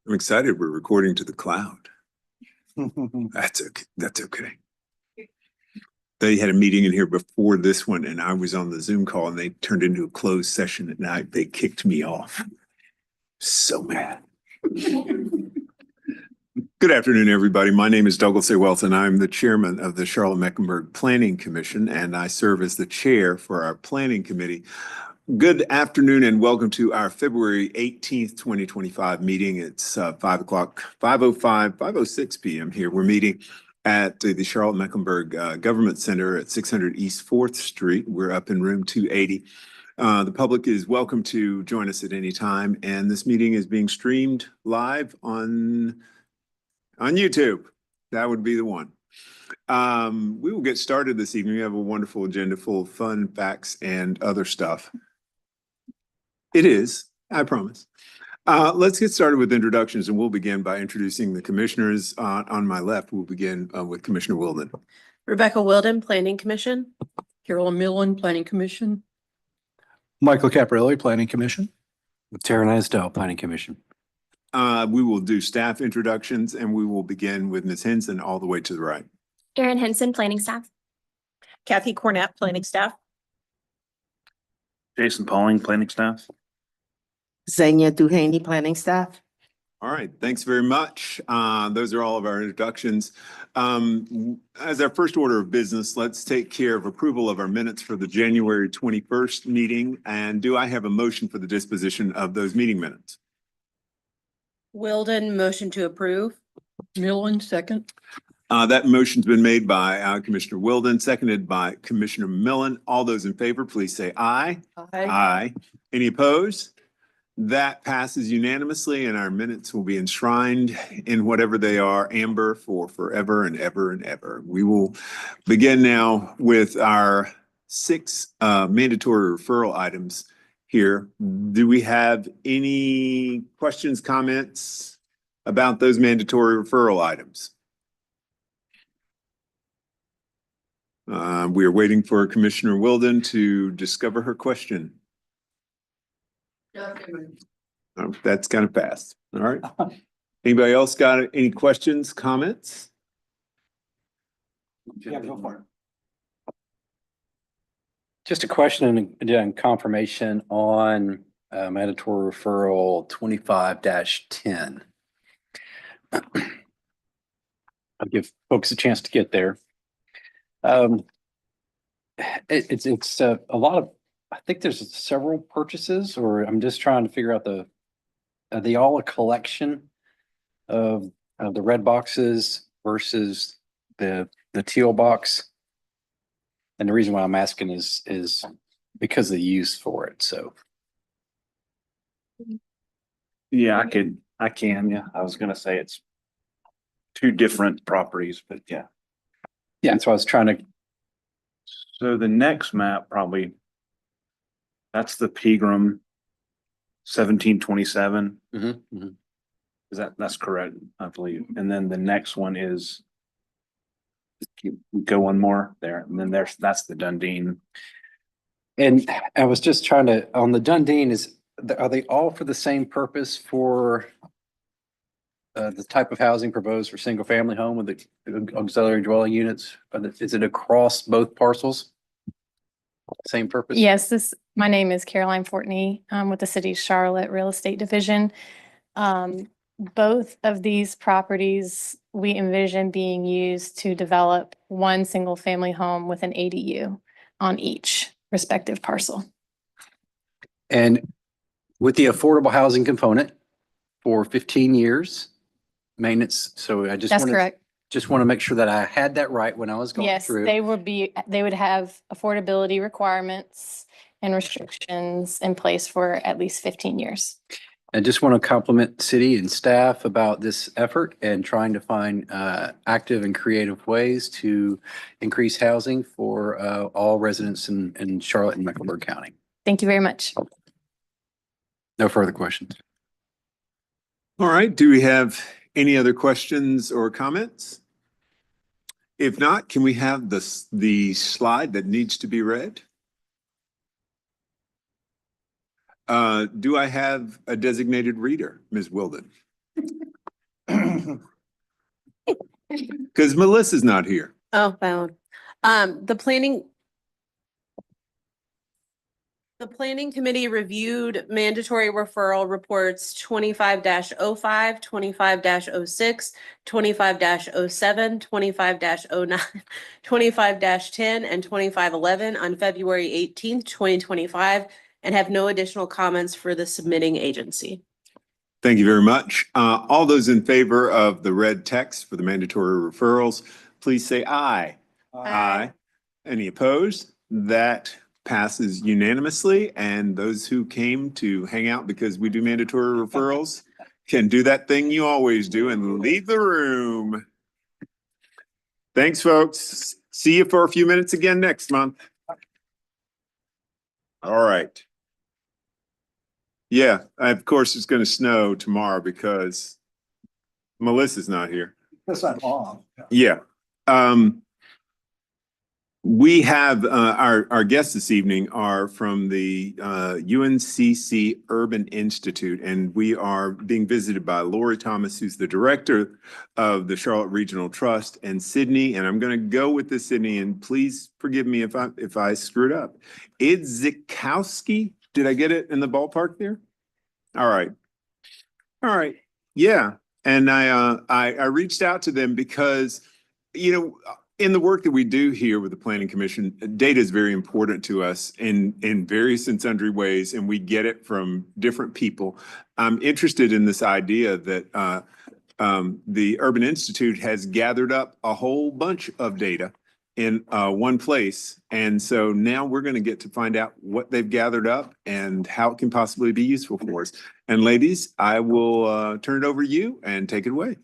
I'm excited. We're recording to the cloud. That's okay. That's okay. They had a meeting in here before this one, and I was on the Zoom call, and they turned into a closed session at night. They kicked me off. So mad. Good afternoon, everybody. My name is Douglas A. Welton. I'm the chairman of the Charlotte-Mecklenburg Planning Commission, and I serve as the chair for our planning committee. Good afternoon and welcome to our February 18th, 2025 meeting. It's 5:06 p.m. here. We're meeting at the Charlotte-Mecklenburg Government Center at 600 East 4th Street. We're up in room 280. The public is welcome to join us at any time, and this meeting is being streamed live on YouTube. That would be the one. We will get started this evening. We have a wonderful agenda full of fun, facts, and other stuff. It is, I promise. Let's get started with introductions, and we'll begin by introducing the commissioners. On my left, we'll begin with Commissioner Wilden. Rebecca Wilden, Planning Commission. Carolyn Millen, Planning Commission. Michael Caparelli, Planning Commission. Tara Nisdell, Planning Commission. We will do staff introductions, and we will begin with Ms. Henson all the way to the right. Erin Henson, planning staff. Kathy Cornett, Planning Staff. Jason Pauling, planning staff. Zenia Duhaney, planning staff. All right, thanks very much. Those are all of our introductions. As our first order of business, let's take care of approval of our minutes for the January 21st meeting. And do I have a motion for the disposition of those meeting minutes? Wilden, motion to approve. Millen, second. That motion's been made by Commissioner Wilden, seconded by Commissioner Millen. All those in favor, please say aye. Aye. Any opposed? That passes unanimously, and our minutes will be enshrined in whatever they are, amber for forever and ever and ever. We will begin now with our 6 mandatory referral items here. Do we have any questions, comments about those mandatory referral items? We are waiting for Commissioner Wilden to discover her question. That's kind of fast. All right. Anybody else got any questions, comments? Yeah, go for it. Just a question and confirmation on mandatory referral 25-10. I'll give folks a chance to get there. It's a lot of, I think there's several purchases, or I'm just trying to figure out are they all a collection of the red boxes versus the teal box? And the reason why I'm asking is because of the use for it. So. Yeah, I can. Yeah, I was gonna say it's 2 different properties, but yeah. Yeah, that's why I was trying to. So the next map probably, that's the Pegram 1727. Is that's correct, I believe. And then the next one is, go one more there, and then that's the Dundee. And I was just trying to, on the Dundee, are they all for the same purpose for the type of housing proposed for single family home with the auxiliary dwelling units? Is it across both parcels? Same purpose? Yes, my name is Caroline Fortney. I'm with the City's Charlotte Real Estate Division. Both of these properties we envision being used to develop one single family home with an ADU on each respective parcel. And with the affordable housing component for 15 years maintenance. So I just That's correct. Just want to make sure that I had that right when I was going Yes, through. they would have affordability requirements and restrictions in place for at least 15 years. I just want to compliment city and staff about this effort and trying to find active and creative ways to increase housing for all residents in Charlotte and Mecklenburg County. Thank you very much. No further questions. All right. Do we have any other questions or comments? If not, can we have the slide that needs to be read? Do I have a designated reader, Ms. Wilden? Because Melissa's not here. Oh, found. The planning committee reviewed mandatory referral reports 25-05, 25-06, 25-07, 25-09, 25-10, and 2511 on February 18th, 2025, and have no additional comments for the submitting agency. Thank you very much. All those in favor of the red text for the mandatory referrals, please say aye. Aye. Any opposed? That passes unanimously, and those who came to hang out because we do mandatory referrals can do that thing you always do and leave the room. Thanks, folks. See you for a few minutes again next month. All right. Yeah, of course, it's gonna snow tomorrow because Melissa's not here. That's not long. Yeah. We have, our guests this evening are from the UNCC Urban Institute, and we are being visited by Lori Thomas, who's the director of the Charlotte Regional Trust, and Sydney, and I'm gonna go with this, Sydney, and please forgive me if I screwed up. Idzikowski, did I get it in the ballpark there? All right. All right. Yeah. And I reached out to them because, you know, in the work that we do here with the Planning Commission, data is very important to us in various and sundry ways, and we get it from different people. I'm interested in this idea that the Urban Institute has gathered up a whole bunch of data in one place. And so now we're going to get to find out what they've gathered up and how it can possibly be useful for us. And ladies, I will turn it over to you and take it away.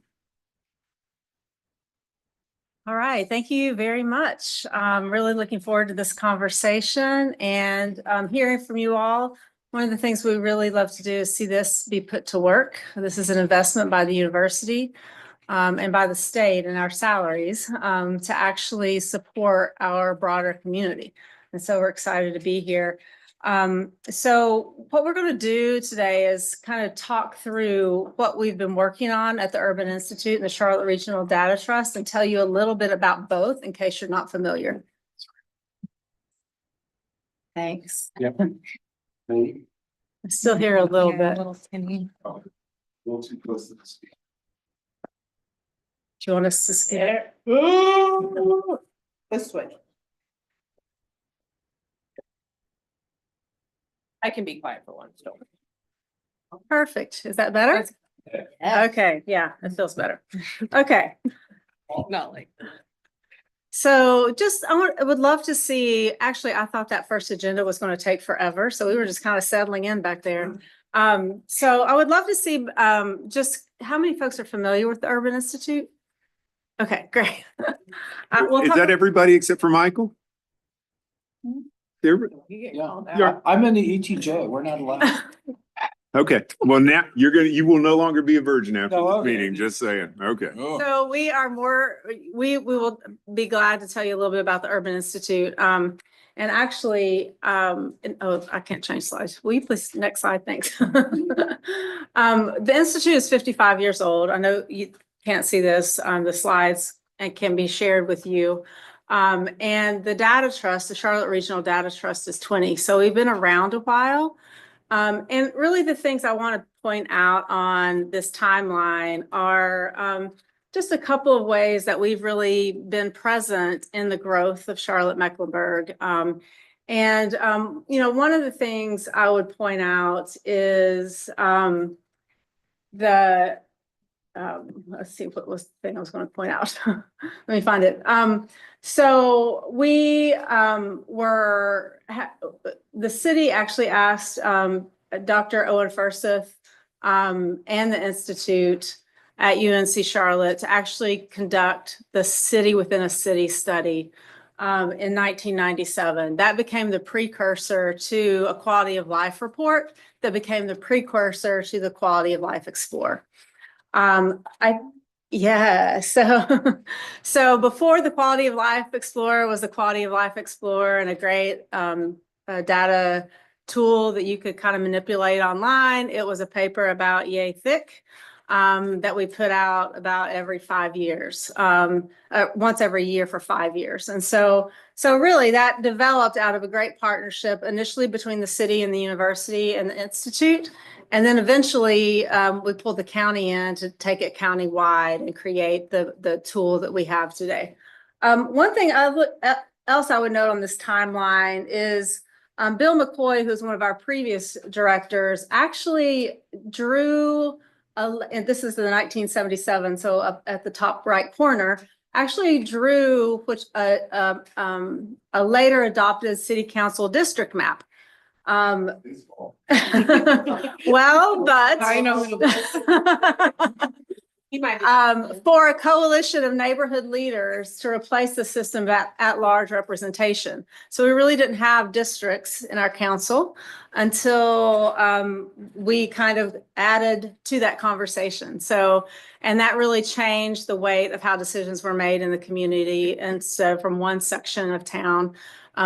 All right, thank you very much. I'm really looking forward to this conversation and hearing from you all. One of the things we really love to do is see this be put to work. This is an investment by the university and by the state and our salaries to actually support our broader community. And so we're excited to be here. So what we're going to do today is kind of talk through what we've been working on at the Urban Institute and the Charlotte Regional Data Trust and tell you a little bit about both in case you're not familiar. Thanks. Yep. I still hear a little bit. A little too close to the speaker. Do you want us to skip? This way. I can be quiet for once. Don't worry. Perfect. Is that better? Okay, yeah, it feels better. Okay. Not like. So just, I would love to see, actually, I thought that first agenda was going to take forever. So we were just kind of settling in back there. So I would love to see just how many folks are familiar with the Urban Institute? Okay, great. Is that everybody except for Michael? Everybody? Yeah, I'm in the ETJ. We're not allowed. Okay, well now you will no longer be a virgin after No, this okay. meeting, just saying, okay. So we will be glad to tell you a little bit about the Urban Institute. And actually, oh, I can't change slides. Will you please, next slide, thanks. The Institute is 55 years old. I know you can't see this on the slides and can be shared with you. And the Data Trust, the Charlotte Regional Data Trust is 20. So we've been around a while. And really the things I want to point out on this timeline are just a couple of ways that we've really been present in the growth of Charlotte-Mecklenburg. And you know, one of the things I would point out is let's see, what was the thing I was going to point out? Let me find it. So we the city actually asked Dr. Owen Furseth and the Institute at UNC Charlotte to actually conduct the City Within a City study in 1997. That became the precursor to a quality of life report that became the precursor to the Quality of Life Explorer. So before the Quality of Life Explorer was the Quality of Life Explorer and a great data tool that you could kind of manipulate online. It was a paper about yay thick. that we put out about every 5 years, once every year for 5 years. And so really that developed out of a great partnership initially between the city and the university and the institute. And then eventually we pulled the county in to take it countywide and create the tool that we have today. One thing else I would note on this timeline is Bill McCoy, who's one of our previous directors, actually drew, and this is the 1977, so up at the top right corner, actually drew a later adopted city council district map. Well, but I know who he might be. for a coalition of neighborhood leaders to replace the system of at-large representation. So we really didn't have districts in our council until we kind of added to that conversation. So, and that really changed the weight of how decisions were made in the community. And so from one section of town,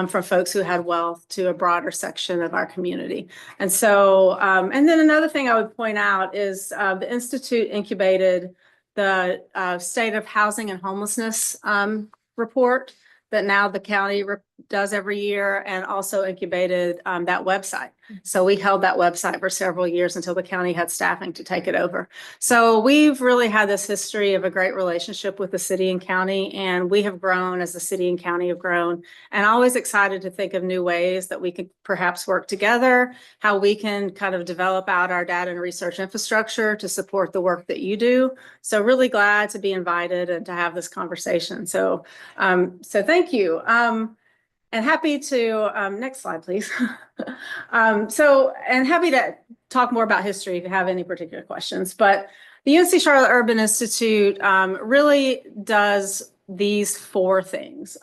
from folks who had wealth to a broader section of our community. And so, and then another thing I would point out is the Institute incubated the State of Housing and Homelessness report that now the county does every year, and also incubated that website. So we held that website for several years until the county had staffing to take it over. So we've really had this history of a great relationship with the city and county, and we have grown as the city and county have grown, and always excited to think of new ways that we could perhaps work together, how we can kind of develop out our data and research infrastructure to support the work that you do. So really glad to be invited and to have this conversation. So, so thank you. And happy to, next slide, please. And happy to talk more about history if you have any particular questions. But the UNC Charlotte Urban Institute really does these 4 things.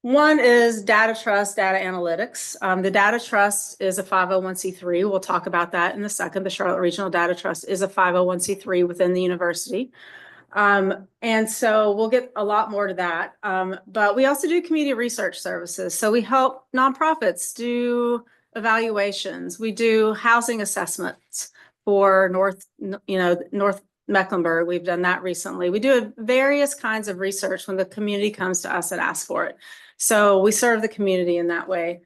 One is data trust, data analytics. The Data Trust is a 501c3. We'll talk about that in a second. The Charlotte Regional Data Trust is a 501c3 within the university. And so we'll get a lot more to that. But we also do community research services. So we help nonprofits do evaluations. We do housing assessments for North Mecklenburg. We've done that recently. We do various kinds of research when the community comes to us and asks for it. So we serve the community in that way.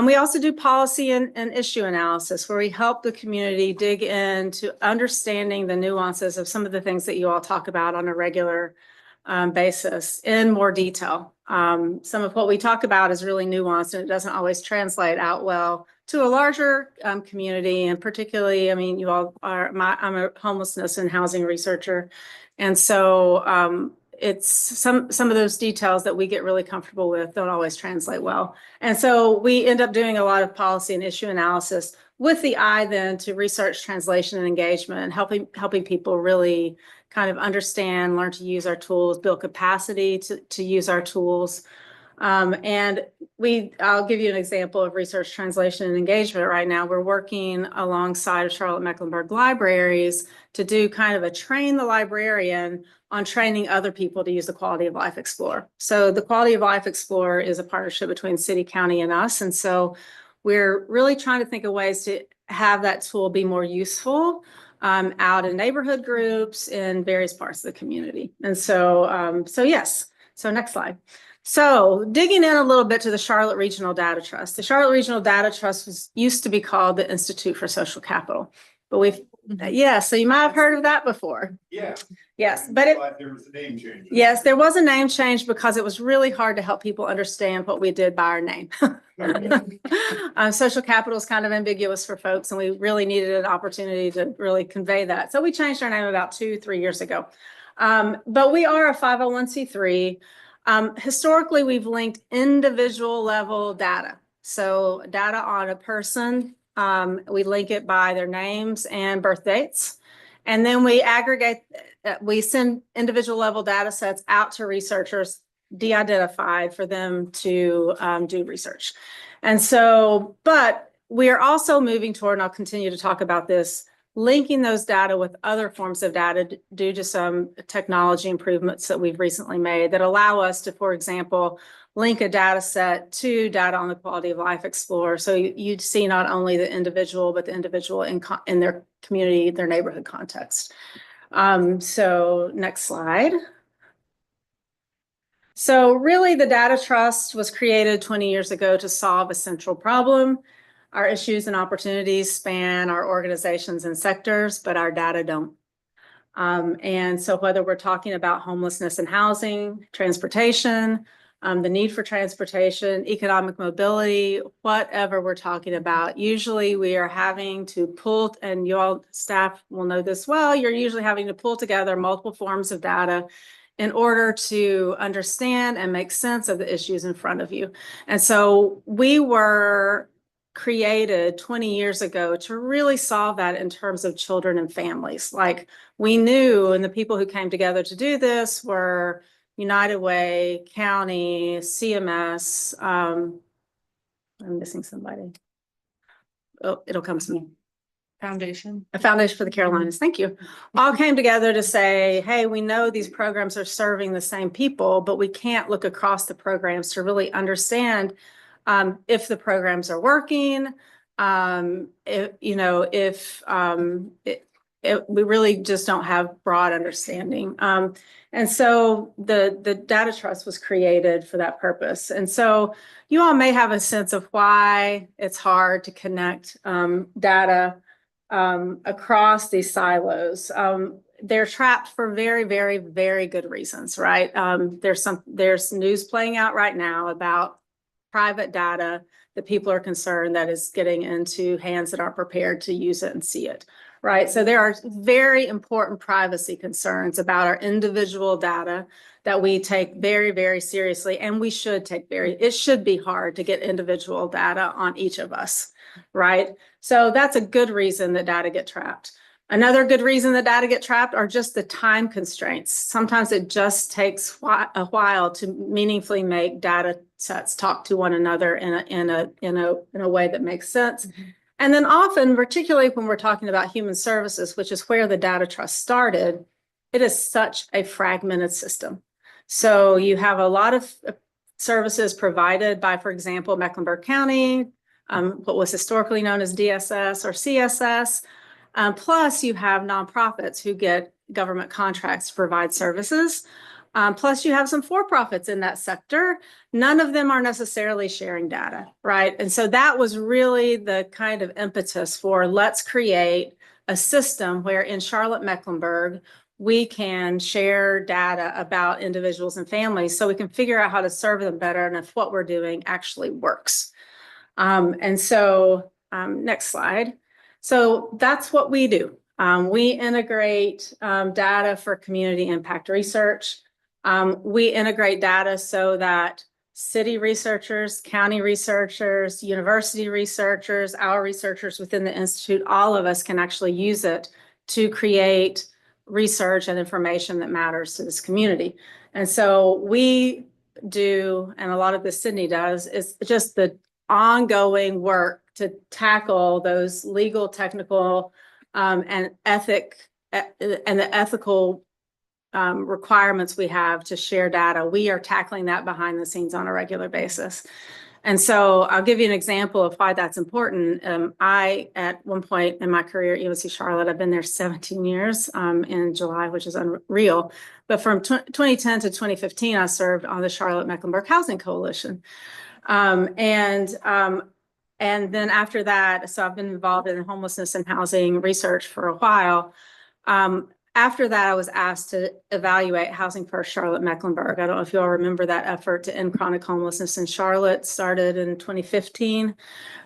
We also do policy and issue analysis, where we help the community dig into understanding the nuances of some of the things that you all talk about on a regular basis in more detail. Some of what we talk about is really nuanced, and it doesn't always translate out well to a larger community. And particularly, I mean, you all are, I'm a homelessness and housing researcher. And so it's some of those details that we get really comfortable with don't always translate well. And so we end up doing a lot of policy and issue analysis with the eye then to research, translation, and engagement, and helping people really kind of understand, learn to use our tools, build capacity to use our tools. And I'll give you an example of research, translation, and engagement right now. We're working alongside of Charlotte Mecklenburg Libraries to do kind of a train the librarian on training other people to use the Quality of Life Explorer. So the Quality of Life Explorer is a partnership between city, county, and us. And so we're really trying to think of ways to have that tool be more useful out in neighborhood groups in various parts of the community. And so, yes. So next slide. So digging in a little bit to the Charlotte Regional Data Trust. The Charlotte Regional Data Trust used to be called the Institute for Social Capital, but so you might have heard of that before. Yeah. Yes, but there was a name change. Yes, there was a name change because it was really hard to help people understand what we did by our name. Social capital is kind of ambiguous for folks, and we really needed an opportunity to really convey that. So we changed our name about 2-3 years ago. But we are a 501c3. Historically, we've linked individual level data. So data on a person, we link it by their names and birth dates. And then we aggregate, we send individual level data sets out to researchers, de-identified, for them to do research. And so, but we are also moving toward, and I'll continue to talk about this, linking those data with other forms of data due to some technology improvements that we've recently made that allow us to, for example, link a data set to data on the Quality of Life Explorer. So you'd see not only the individual, but the individual in their community, their neighborhood context. So next slide. So really, the Data Trust was created 20 years ago to solve a central problem. Our issues and opportunities span our organizations and sectors, but our data don't. And so whether we're talking about homelessness and housing, transportation, the need for transportation, economic mobility, whatever we're talking about, usually we are having to pull, and you all staff will know this well, you're usually having to pull together multiple forms of data in order to understand and make sense of the issues in front of you. And so we were created 20 years ago to really solve that in terms of children and families. Like we knew, and the people who came together to do this were United Way, county, CMS, I'm missing somebody. Oh, it'll come to me. Foundation. A Foundation for the Carolinas, thank you. All came together to say, hey, we know these programs are serving the same people, but we can't look across the programs to really understand if the programs are working, we really just don't have broad understanding. And so the Data Trust was created for that purpose. And so you all may have a sense of why it's hard to connect data across these silos. They're trapped for very, very, very good reasons, right? There's news playing out right now about private data that people are concerned that is getting into hands that aren't prepared to use it and see it, right? So there are very important privacy concerns about our individual data that we take very, very seriously, and we should take it should be hard to get individual data on each of us, right? So that's a good reason that data get trapped. Another good reason that data get trapped are just the time constraints. Sometimes it just takes a while to meaningfully make data sets talk to one another in a way that makes sense. Mm-hmm. And then often, particularly when we're talking about human services, which is where the Data Trust started, it is such a fragmented system. So you have a lot of services provided by, for example, Mecklenburg County, what was historically known as DSS or CSS. Plus you have nonprofits who get government contracts to provide services. Plus you have some for-profits in that sector. None of them are necessarily sharing data, right? And so that was really the kind of impetus for let's create a system where in Charlotte-Mecklenburg, we can share data about individuals and families so we can figure out how to serve them better and if what we're doing actually works. Next slide. So that's what we do. We integrate data for community impact research. We integrate data so that city researchers, county researchers, university researchers, our researchers within the Institute, all of us can actually use it to create research and information that matters to this community. And so we do, and a lot of this Sydney does, is just the ongoing work to tackle those legal, technical, and the ethical requirements we have to share data. We are tackling that behind the scenes on a regular basis. And so I'll give you an example of why that's important. I, at one point in my career at UNC Charlotte, I've been there 17 years in July, which is unreal. But from 2010 to 2015, I served on the Charlotte-Mecklenburg Housing Coalition. And then after that, so I've been involved in homelessness and housing research for a while. After that, I was asked to evaluate Housing First Charlotte-Mecklenburg. I don't know if you all remember that effort to end chronic homelessness in Charlotte, started in 2015.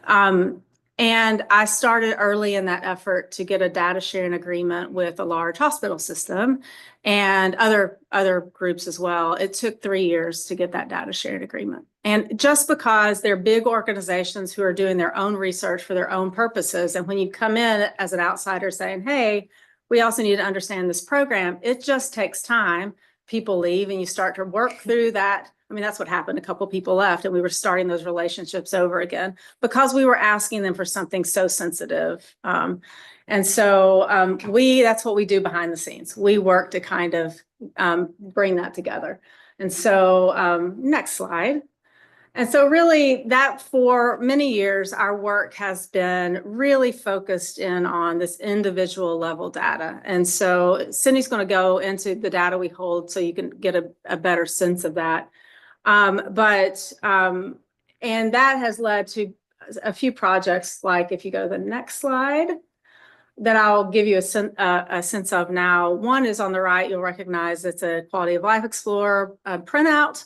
And I started early in that effort to get a data sharing agreement with a large hospital system and other groups as well. It took 3 years to get that data sharing agreement. And just because they're big organizations who are doing their own research for their own purposes, and when you come in as an outsider saying, hey, we also need to understand this program, it just takes time. People leave and you start to work through that. I mean, that's what happened. A couple of people left and we were starting those relationships over again because we were asking them for something so sensitive. That's what we do behind the scenes. We work to kind of bring that together. And so next slide. And so really that for many years, our work has been really focused in on this individual level data. And so Cindy's going to go into the data we hold so you can get a better sense of that. And that has led to a few projects, like if you go to the next slide, that I'll give you a sense of now. One is on the right, you'll recognize it's a Quality of Life Explorer printout.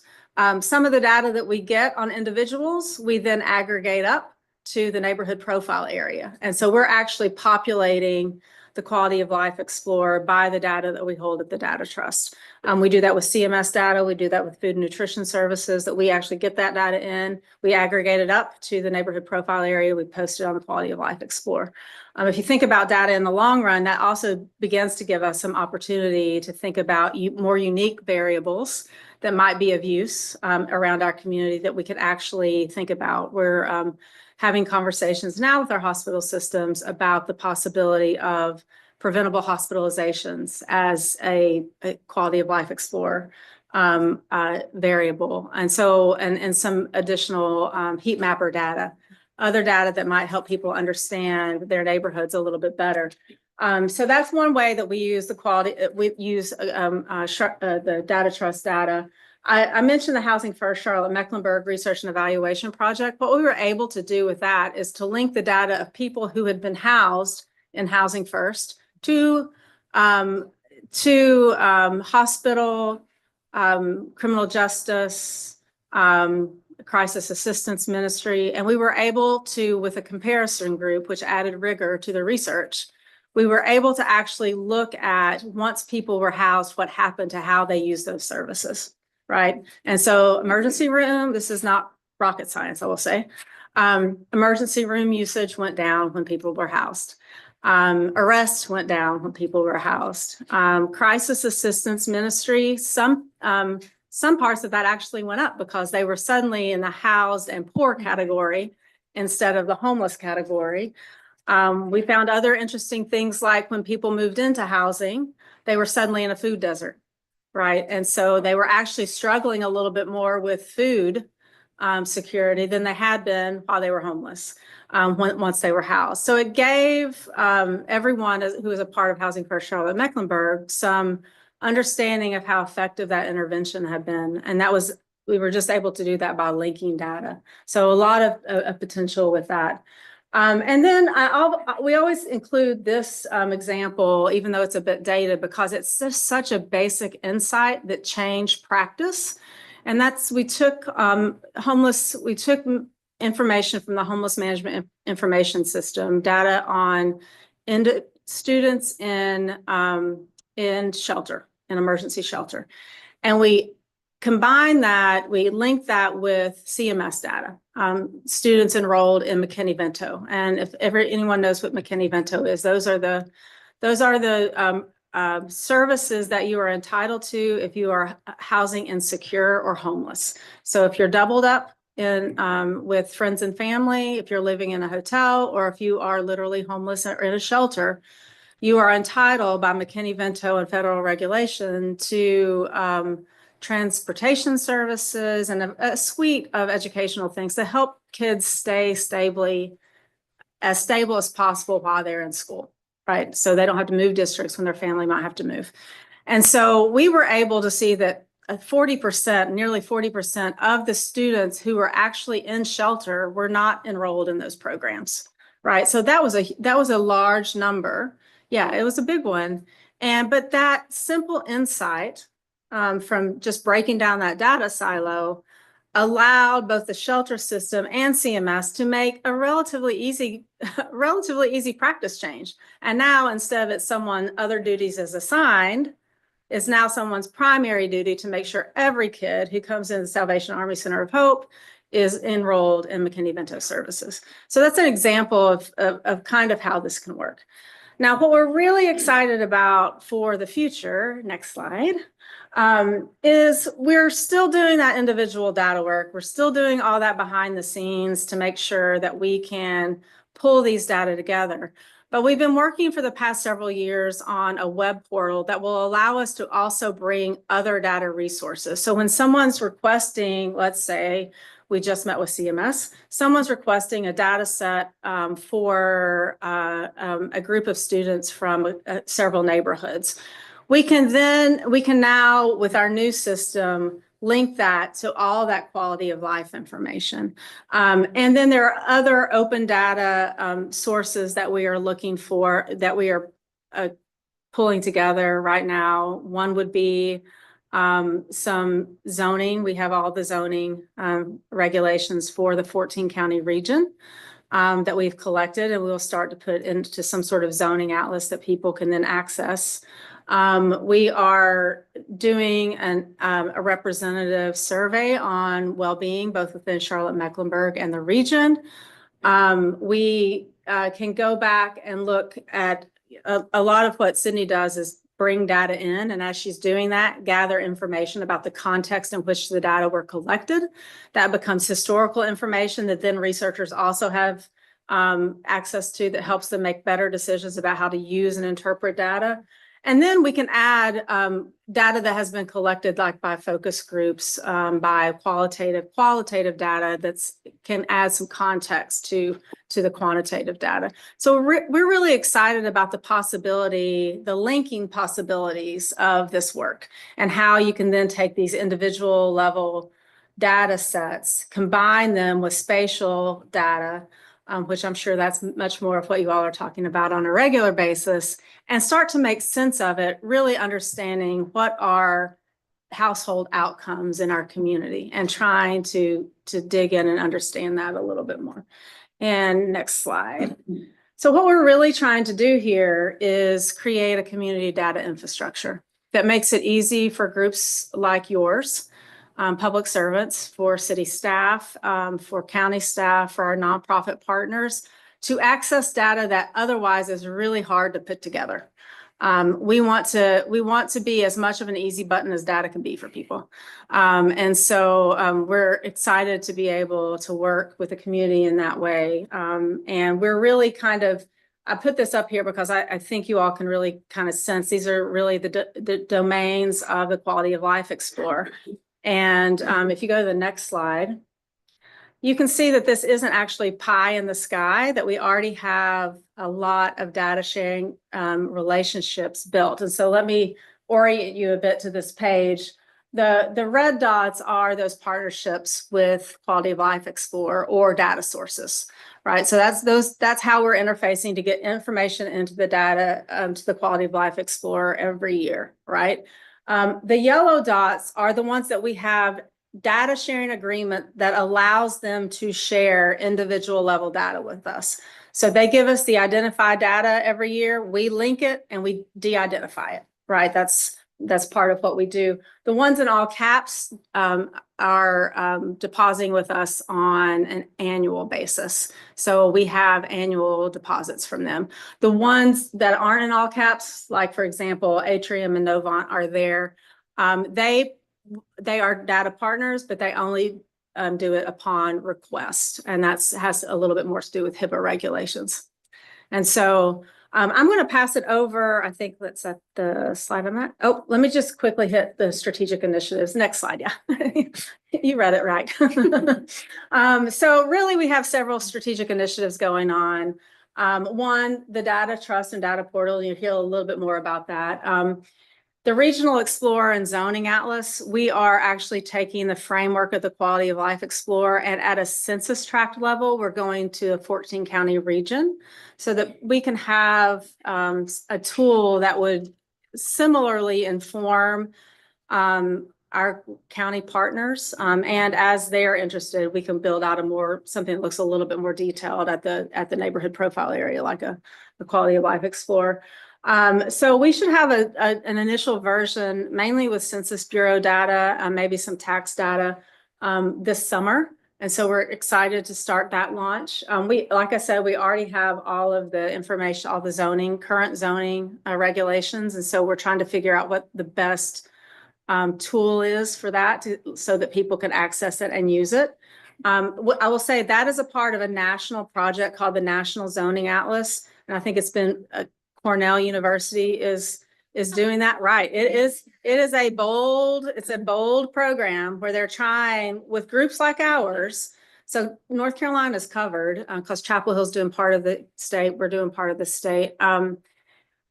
Some of the data that we get on individuals, we then aggregate up to the neighborhood profile area. And so we're actually populating the Quality of Life Explorer by the data that we hold at the Data Trust. We do that with CMS data. We do that with food and nutrition services, that we actually get that data in. We aggregate it up to the neighborhood profile area. We post it on the Quality of Life Explorer. If you think about data in the long run, that also begins to give us some opportunity to think about more unique variables that might be of use around our community that we could actually think about. We're having conversations now with our hospital systems about the possibility of preventable hospitalizations as a Quality of Life Explorer variable. And so, and some additional heat mapper data, other data that might help people understand their neighborhoods a little bit better. So that's one way that we use the quality, we use the Data Trust data. I mentioned the Housing First Charlotte Mecklenburg Research and Evaluation Project. What we were able to do with that is to link the data of people who had been housed in Housing First to hospital, criminal justice, crisis assistance ministry. And we were able to, with a comparison group, which added rigor to the research, we were able to actually look at, once people were housed, what happened to how they use those services. Right. And so emergency room, this is not rocket science, I will say. Emergency room usage went down when people were housed. Arrests went down when people were housed. Crisis assistance ministry, some parts of that actually went up because they were suddenly in the housed and poor category instead of the homeless category. We found other interesting things, like when people moved into housing, they were suddenly in a food desert. Right. And so they were actually struggling a little bit more with food security than they had been while they were homeless once they were housed. So it gave everyone who was a part of Housing First Charlotte Mecklenburg some understanding of how effective that intervention had been. And that was, we were just able to do that by linking data. So a lot of potential with that. And then we always include this example, even though it's a bit dated, because it's just such a basic insight that changed practice. And that's, we took information from the Homeless Management Information System, data on students in shelter, in emergency shelter. And we combine that, we link that with CMS data, students enrolled in McKinney-Vento. And if ever anyone knows what McKinney-Vento is, those are the services that you are entitled to if you are housing insecure or homeless. So if you're doubled up with friends and family, if you're living in a hotel, or if you are literally homeless or in a shelter, you are entitled by McKinney-Vento and federal regulation to transportation services and a suite of educational things to help kids stay as stable as possible while they're in school, right? So they don't have to move districts when their family might have to move. And so we were able to see that 40%, nearly 40% of the students who were actually in shelter were not enrolled in those programs, right? So that was a large number. Yeah, it was a big one. But that simple insight from just breaking down that data silo allowed both the shelter system and CMS to make a relatively easy practice change. And now, instead of it someone other duties is assigned, it's now someone's primary duty to make sure every kid who comes in the Salvation Army Center of Hope is enrolled in McKinney-Vento services. So that's an example of kind of how this can work. Now, what we're really excited about for the future, next slide, is we're still doing that individual data work. We're still doing all that behind the scenes to make sure that we can pull these data together. But we've been working for the past several years on a web portal that will allow us to also bring other data resources. So when someone's requesting, let's say, We just met with CMS. Someone's requesting a data set for a group of students from several neighborhoods. We can now, with our new system, link that to all that quality of life information. And then there are other open data sources that we are looking for, that we are pulling together right now. One would be some zoning. We have all the zoning regulations for the 14 county region that we've collected, and we'll start to put into some sort of zoning atlas that people can then access. We are doing a representative survey on well-being, both within Charlotte-Mecklenburg and the region. We can go back and look at a lot of what Sydney does is bring data in, and as she's doing that, gather information about the context in which the data were collected. That becomes historical information that then researchers also have access to, that helps them make better decisions about how to use and interpret data. And then we can add data that has been collected, like by focus groups, by qualitative data that's can add some context to the quantitative data. So we're really excited about the possibility, the linking possibilities of this work, and how you can then take these individual level data sets, combine them with spatial data, which I'm sure that's much more of what you all are talking about on a regular basis, and start to make sense of it, really understanding what are household outcomes in our community and trying to dig in and understand that a little bit more. And next slide. So what we're really trying to do here is create a community data infrastructure that makes it easy for groups like yours, public servants, for city staff, for county staff, for our nonprofit partners, to access data that otherwise is really hard to put together. We want to be as much of an easy button as data can be for people. And so we're excited to be able to work with the community in that way. And we're really I put this up here because I think you all can really kind of sense these are really the domains of the Quality of Life Explorer. And if you go to the next slide, you can see that this isn't actually pie in the sky, that we already have a lot of data sharing relationships built. And so let me orient you a bit to this page. The red dots are those partnerships with Quality of Life Explorer or data sources, right? So that's how we're interfacing to get information into the data to the Quality of Life Explorer every year, right? The yellow dots are the ones that we have data sharing agreement that allows them to share individual level data with us. So they give us the identified data every year, we link it and we de-identify it, right? That's part of what we do. The ones in all caps are depositing with us on an annual basis. So we have annual deposits from them. The ones that aren't in all caps, like for example, Atrium and Novant are there. They are data partners, but they only do it upon request. And that has a little bit more to do with HIPAA regulations. And so I'm going to pass it over. I think that's at the slide I'm at. Oh, let me just quickly hit the strategic initiatives. Next slide. Yeah, you read it right. So really, we have several strategic initiatives going on. One, the Data Trust and Data Portal. You'll hear a little bit more about that. The Regional Explorer and Zoning Atlas, we are actually taking the framework of the Quality of Life Explorer, and at a census tract level, we're going to a 14 county region so that we can have a tool that would similarly inform our county partners. And as they're interested, we can build out something that looks a little bit more detailed at the neighborhood profile area, like a Quality of Life Explorer. So we should have an initial version, mainly with Census Bureau data, maybe some tax data this summer. And so we're excited to start that launch. Like I said, we already have all of the information, all the current zoning regulations. And so we're trying to figure out what the best tool is for that so that people can access it and use it. I will say that is a part of a national project called the National Zoning Atlas. And I think it's been Cornell University is is doing that right. It's a bold program where they're trying with groups like ours. So North Carolina's covered, because Chapel Hill's doing part of the state, we're doing part of the state.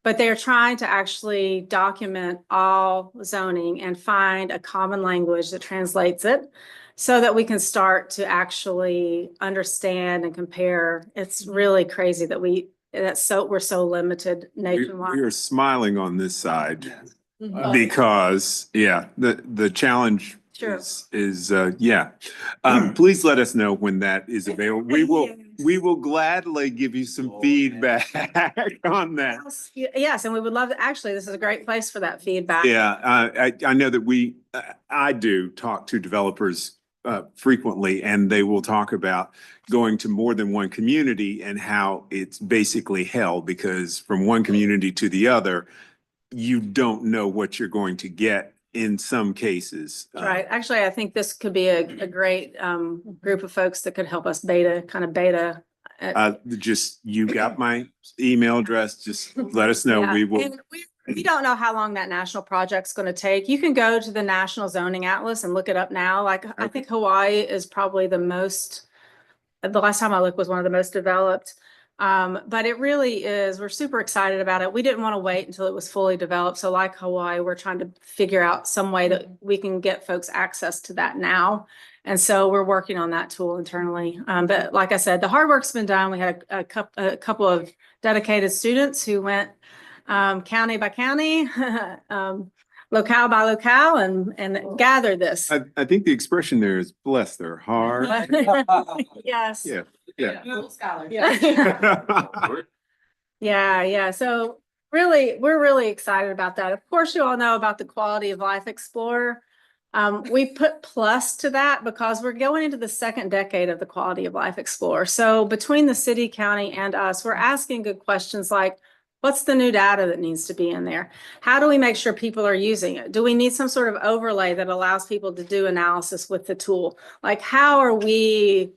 But they're trying to actually document all zoning and find a common language that translates it so that we can start to actually understand and compare. It's really crazy that we're so limited We nationwide. are smiling on this side Mhm. because, yeah, the challenge Sure. is, yeah. Please let us know when that is available. We will gladly give you some feedback on that. Yes, and we would love to, actually, this is a great place for that feedback. Yeah, I know that I do talk to developers frequently, and they will talk about going to more than one community and how it's basically hell, because from one community to the other, you don't know what you're going to get in some cases. Right. Actually, I think this could be a great group of folks that could help us beta. Just, you got my email address, just let us know. Yeah, We will. and we don't know how long that national project's going to take. You can go to the National Zoning Atlas and look it up now. Like, I think Hawaii is probably the last time I looked was one of the most developed. But it really is, we're super excited about it. We didn't want to wait until it was fully developed. So like Hawaii, we're trying to figure out some way that we can get folks access to that now. And so we're working on that tool internally. But like I said, the hard work's been done. We had a couple of dedicated students who went county by county, locale by locale, and gathered this. I think the expression there is bless their heart. Yes. Yeah, yeah. Yeah. So really, we're really excited about that. Of course, you all know about the Quality of Life Explorer. We put plus to that because we're going into the second decade of the Quality of Life Explorer. So between the city, county, and us, we're asking good questions like, what's the new data that needs to be in there? How do we make sure people are using it? Do we need some sort of overlay that allows people to do analysis with the tool? Like, how are we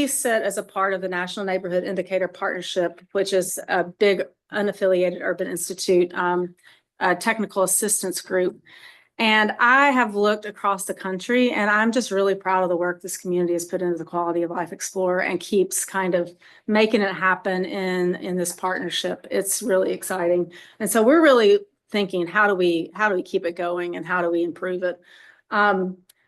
sit as a part of the National Neighborhood Indicator Partnership, which is a big unaffiliated urban institute technical assistance group. And I have looked across the country, and I'm just really proud of the work this community has put into the Quality of Life Explorer and keeps kind of making it happen in this partnership. It's really exciting. And so we're really thinking, how do we keep it going and how do we improve it?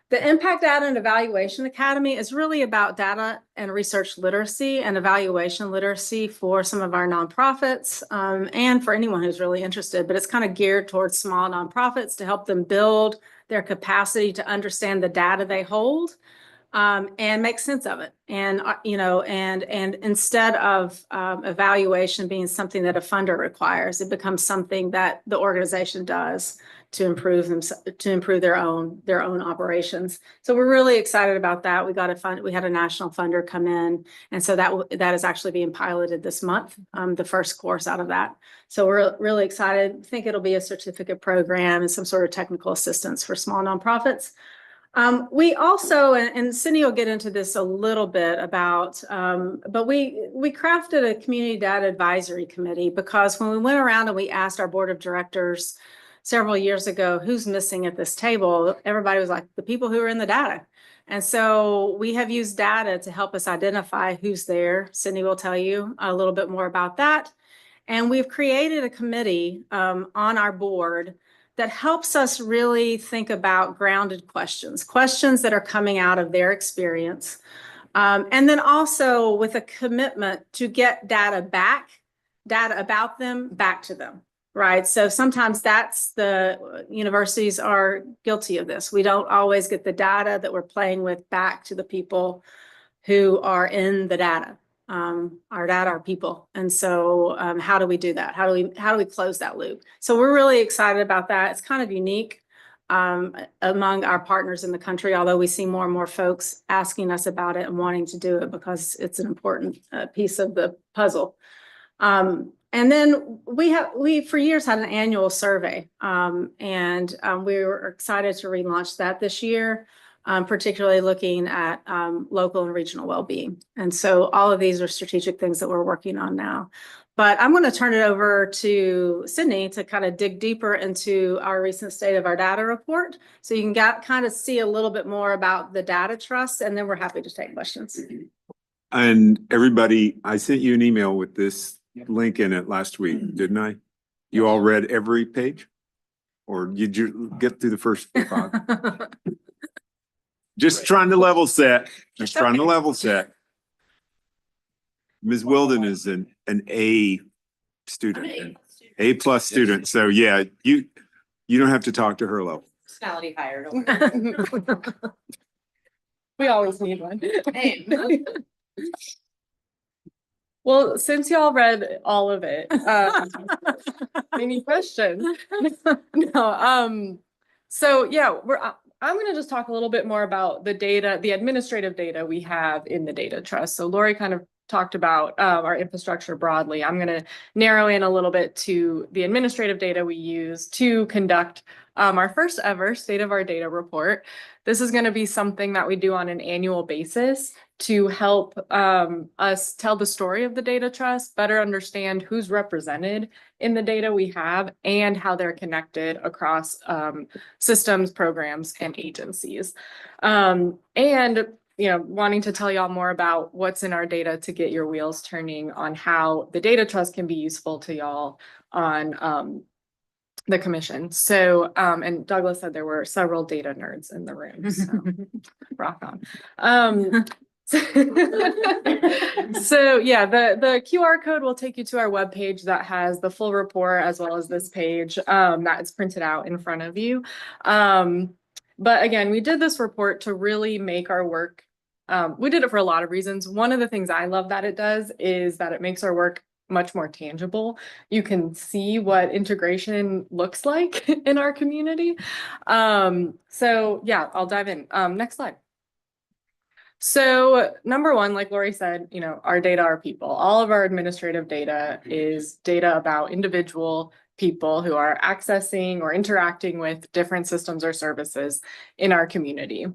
The Impact Data and Evaluation Academy is really about data and research literacy and evaluation literacy for some of our nonprofits and for anyone who's really interested, but it's kind of geared towards small nonprofits to help them build their capacity to understand the data they hold and make sense of it. And, and instead of evaluation being something that a funder requires, it becomes something that the organization does to improve their own operations. So we're really excited about that. We had a national funder come in, and so that is actually being piloted this month, the first course out of that. So we're really excited. I think it'll be a certificate program and some sort of technical assistance for small nonprofits. We also, and Cindy will get into this a little bit about, but we crafted a community data advisory committee because when we went around and we asked our board of directors several years ago, who's missing at this table, everybody was like, the people who are in the data. And so we have used data to help us identify who's there. Cindy will tell you a little bit more about that. And we've created a committee on our board that helps us really think about grounded questions that are coming out of their experience. And then also with a commitment to get data about them back to them. Right. So sometimes the universities are guilty of this. We don't always get the data that we're playing with back to the people who are in the data. Our data are people. And so how do we do that? How do we close that loop? So we're really excited about that. It's kind of unique among our partners in the country, although we see more and more folks asking us about it and wanting to do it because it's an important piece of the puzzle. And then we for years had an annual survey, and we were excited to relaunch that this year. particularly looking at local and regional well-being. And so all of these are strategic things that we're working on now. But I'm going to turn it over to Sydney to kind of dig deeper into our recent state of our data report. So you can kind of see a little bit more about the data trust, and then we're happy to take questions. And everybody, I sent you an email with this link in it last week, didn't I? You all read every page? Or did you get through the first 5? Just trying to level set, just trying to level set. Ms. Wilden is an A student, A plus student. So yeah, you don't have to talk to her level. Personality higher. don't worry. We always need one. Hey. Well, since y'all read all of it, any questions? No, so yeah, I'm gonna just talk a little bit more about the data, the administrative data we have in the data trust. So Lori kind of talked about our infrastructure broadly. I'm gonna narrow in a little bit to the administrative data we use to conduct our first ever state of our data report. This is going to be something that we do on an annual basis to help us tell the story of the data trust, better understand who's represented in the data we have and how they're connected across systems, programs, and agencies. And wanting to tell y'all more about what's in our data to get your wheels turning on how the data trust can be useful to y'all on the commission. So, and Douglas said there were several data nerds in the room, so rock on. So yeah, the QR code will take you to our webpage that has the full report as well as this page that is printed out in front of you. But again, we did this report to really make our work. We did it for a lot of reasons. One of the things I love that it does is that it makes our work much more tangible. You can see what integration looks like in our community. So yeah, I'll dive in. Next slide. So number one, like Lori said, our data are people. All of our administrative data is data about individual people who are accessing or interacting with different systems or services in our community.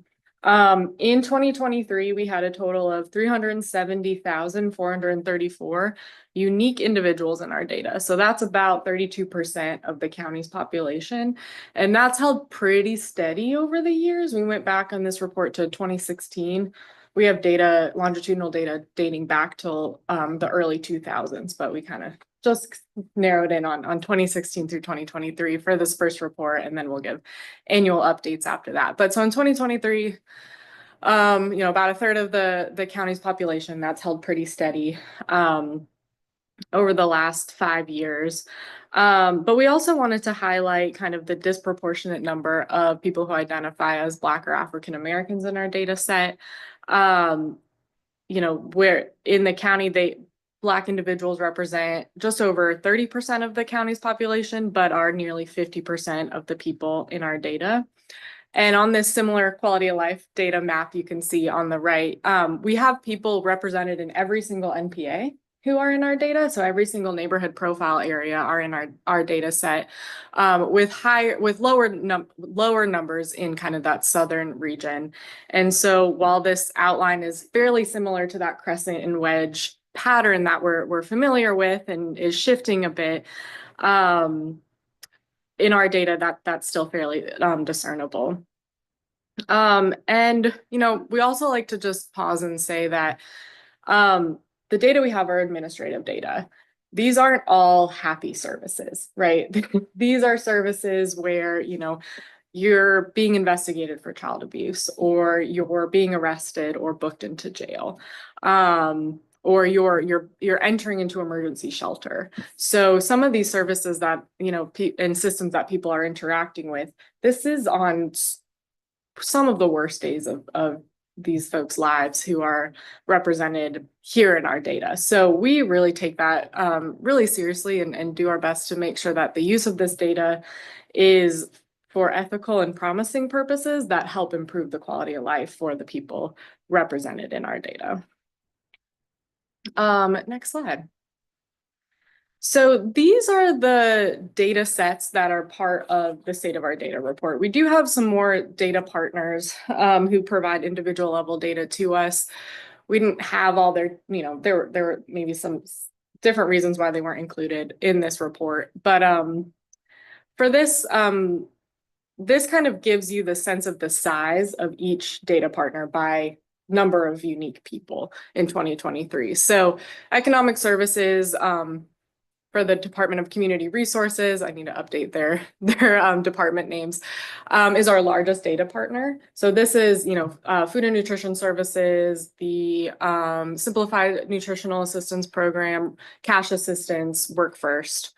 In 2023, we had a total of 370,434 unique individuals in our data. So that's about 32% of the county's population. And that's held pretty steady over the years. We went back on this report to 2016. We have data, longitudinal data dating back till the early 2000s, but we kind of just narrowed in on 2016 through 2023 for this first report, and then we'll give annual updates after that. But so in 2023, about a third of the county's population, that's held pretty steady over the last 5 years. But we also wanted to highlight kind of the disproportionate number of people who identify as Black or African Americans in our data set. Where in the county, Black individuals represent just over 30% of the county's population, but are nearly 50% of the people in our data. And on this similar quality of life data map, you can see on the right, we have people represented in every single NPA who are in our data. So every single neighborhood profile area are in our data set, with lower numbers in kind of that southern region. And so while this outline is fairly similar to that crescent and wedge pattern that we're familiar with and is shifting a bit, in our data that's still fairly discernible. And we also like to just pause and say that the data we have are administrative data. These aren't all happy services, right? These are services where you're being investigated for child abuse, or you're being arrested or booked into jail, or you're entering into emergency shelter. So some of these services that and systems that people are interacting with, this is on some of the worst days of these folks' lives who are represented here in our data. So we really take that really seriously and do our best to make sure that the use of this data is for ethical and promising purposes that help improve the quality of life for the people represented in our data. Next slide. So these are the data sets that are part of the state of our data report. We do have some more data partners who provide individual level data to us. We didn't have all their, there were maybe some different reasons why they weren't included in this report. But for this, this kind of gives you the sense of the size of each data partner by number of unique people in 2023. So economic services, for the Department of Community Resources, I need to update their department names, is our largest data partner. So this is, Food and Nutrition Services, the Simplified Nutritional Assistance Program, Cash Assistance, Work First.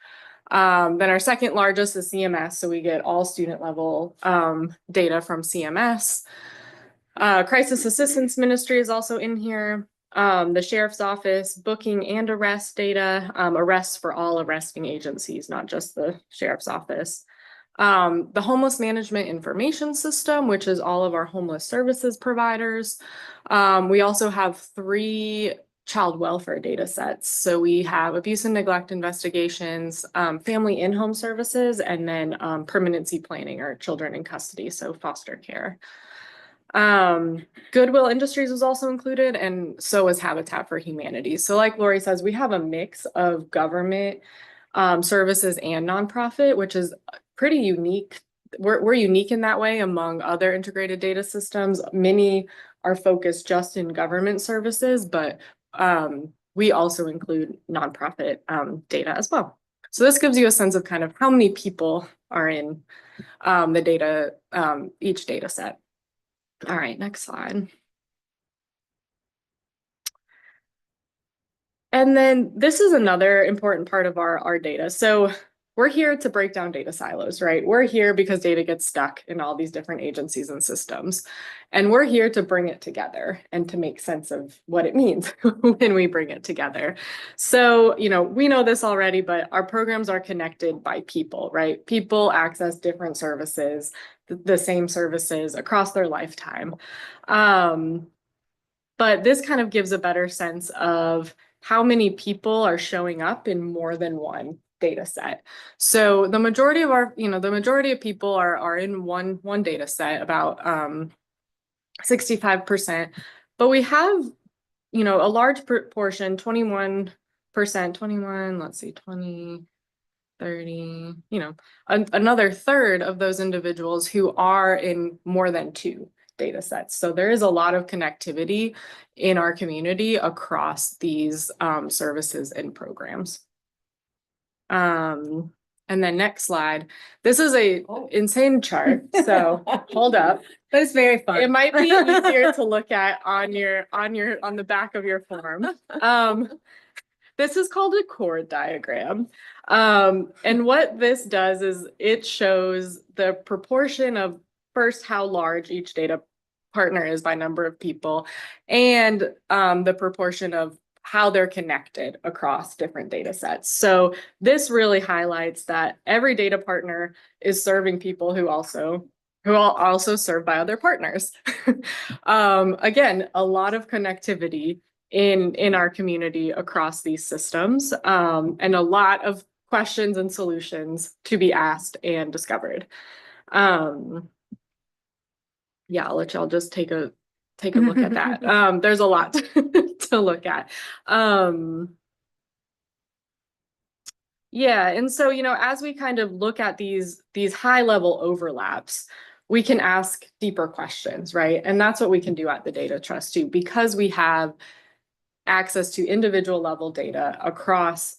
Then our second largest is CMS, so we get all student level data from CMS. Crisis Assistance Ministry is also in here. The Sheriff's Office, booking and arrest data, arrests for all arresting agencies, not just the Sheriff's Office. The Homeless Management Information System, which is all of our homeless services providers. We also have 3 child welfare data sets. So we have abuse and neglect investigations, family in-home services, and then permanency planning or children in custody, so foster care. Goodwill Industries was also included, and so was Habitat for Humanity. So like Lori says, we have a mix of government services and nonprofit, which is pretty unique. We're unique in that way among other integrated data systems. Many are focused just in government services, but we also include nonprofit data as well. So this gives you a sense of kind of how many people are in the data, each data set. All right, next slide. And then this is another important part of our data. So we're here to break down data silos, right? We're here because data gets stuck in all these different agencies and systems. And we're here to bring it together and to make sense of what it means when we bring it together. So, we know this already, but our programs are connected by people, right? People access different services, the same services across their lifetime. But this kind of gives a better sense of how many people are showing up in more than one data set. So the majority of our, the majority of people are in one data set, about 65%, but we have, a large proportion, 21%, 21, let's see, 20, 30, another third of those individuals who are in more than 2 data sets. So there is a lot of connectivity in our community across these services and programs. And then next slide. This is a insane chart. So hold up. But it's very fun. It might be easier to look at on the back of your form. This is called a chord diagram. And what this does is it shows the proportion of first how large each data partner is by number of people, and the proportion of how they're connected across different data sets. So this really highlights that every data partner is serving people who are also served by other partners. Again, a lot of connectivity in our community across these systems, and a lot of questions and solutions to be asked and discovered. Yeah, I'll let y'all just take a look at that. There's a lot to look at. Yeah, and so, as we kind of look at these high level overlaps, we can ask deeper questions, right? And that's what we can do at the Data Trust too, because we have access to individual level data across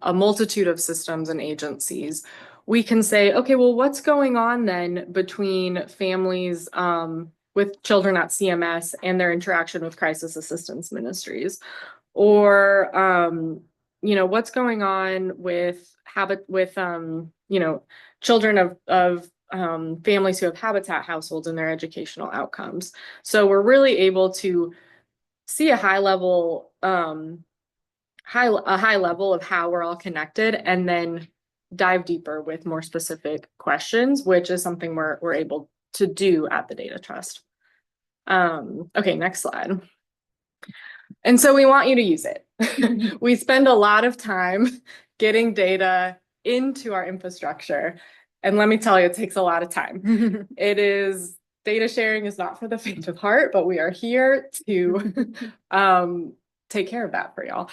a multitude of systems and agencies. We can say, okay, well, what's going on then between families with children at CMS and their interaction with crisis assistance ministries? Or, what's going on with children of families who have Habitat households and their educational outcomes. So we're really able to see a high level of how we're all connected, and then dive deeper with more specific questions, which is something we're able to do at the Data Trust. Okay, next slide. And so we want you to use it. We spend a lot of time getting data into our infrastructure. And let me tell you, it takes a lot of time. Data sharing is not for the faint of heart, but we are here to take care of that for y'all.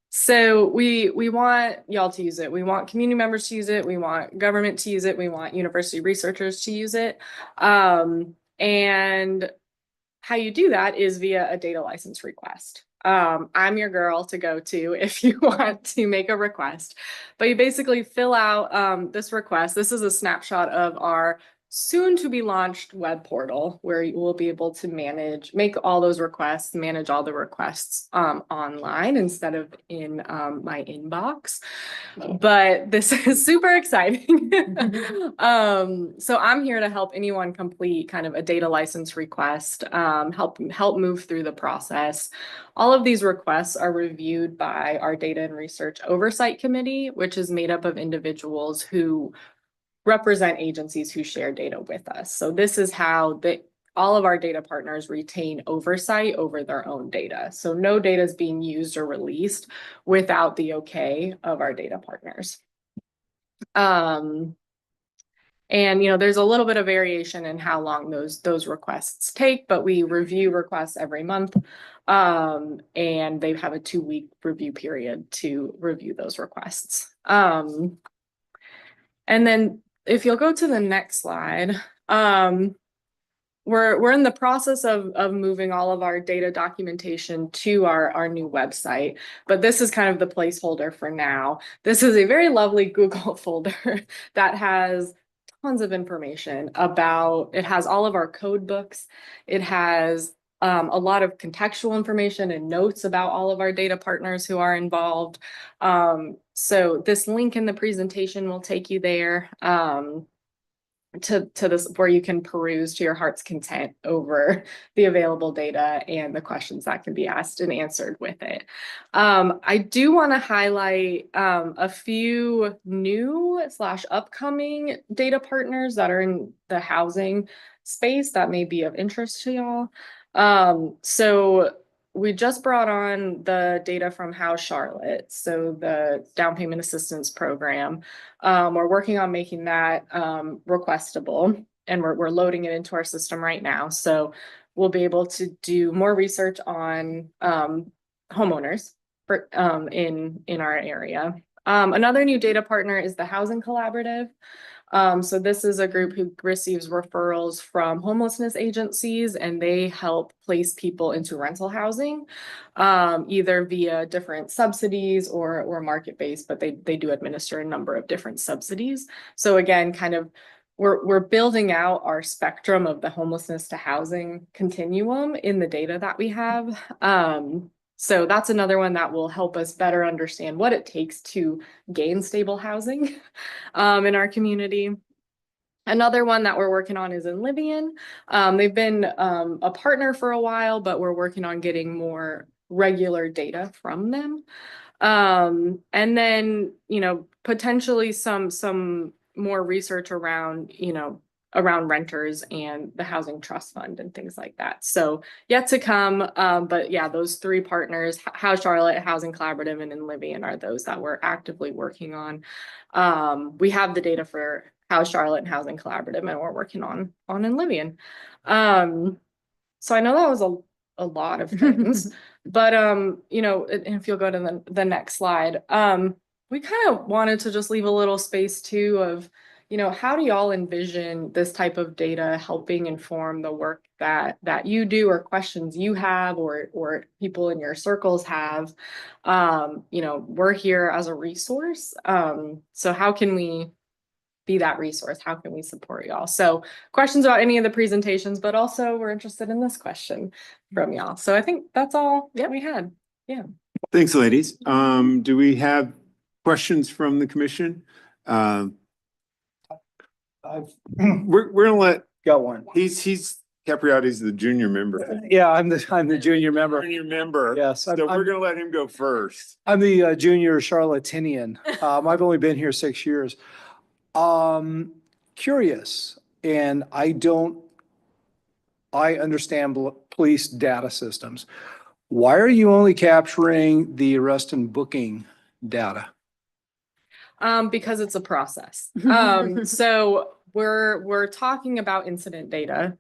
So we want y'all to use it. We want community members to use it. We want government to use it. We want university researchers to use it. And how you do that is via a data license request. I'm your girl to go to if you want to make a request, but you basically fill out this request. This is a snapshot of our soon to be launched web portal where you will be able to make all those requests, manage all the requests online instead of in my inbox. But this is super exciting. So I'm here to help anyone complete kind of a data license request, help move through the process. All of these requests are reviewed by our Data and Research Oversight Committee, which is made up of individuals who represent agencies who share data with us. So this is how all of our data partners retain oversight over their own data. So no data is being used or released without the okay of our data partners. And there's a little bit of variation in how long those requests take, but we review requests every month. And they have a 2-week review period to review those requests. And then if you'll go to the next slide, we're in the process of moving all of our data documentation to our new website, but this is kind of the placeholder for now. This is a very lovely Google folder that has tons of information it has all of our code books. It has a lot of contextual information and notes about all of our data partners who are involved. So this link in the presentation will take you there to this where you can peruse to your heart's content over the available data and the questions that can be asked and answered with it. I do want to highlight a few new / upcoming data partners that are in the housing space that may be of interest to y'all. So we just brought on the data from House Charlotte, so the down payment assistance program. We're working on making that requestable, and we're loading it into our system right now. So we'll be able to do more research on homeowners in our area. Another new data partner is the Housing Collaborative. So this is a group who receives referrals from homelessness agencies, and they help place people into rental housing, either via different subsidies or market-based, but they do administer a number of different subsidies. So again, kind of we're building out our spectrum of the homelessness to housing continuum in the data that we have. So that's another one that will help us better understand what it takes to gain stable housing in our community. Another one that we're working on is Enlivian. They've been a partner for a while, but we're working on getting more regular data from them. And then, potentially some more research around, around renters and the Housing Trust Fund and things like that. So yet to come, but yeah, those 3 partners, House Charlotte, Housing Collaborative, and Enlivian are those that we're actively working on. We have the data for House Charlotte and Housing Collaborative, and we're working on Enlivian. So I know that was a lot of things, but if you'll go to the next slide, we kind of wanted to just leave a little space too of, how do y'all envision this type of data helping inform the work that you do, or questions you have, or people in your circles have? We're here as a resource. So how can we be that resource? How can we support y'all? So questions about any of the presentations, but also we're interested in this question from y'all. So I think that's all we had. Yeah. Thanks, ladies. Do we have questions from the commission? We're gonna let, Got one. he's Capriati's the junior member. Yeah, I'm the junior member. Junior member. Yes, So we're gonna let him go first. I'm the junior Charlottinian. I've only been here 6 years. Curious, and I understand police data systems. Why are you only capturing the arrest and booking data? Because it's a process. So we're talking about incident data.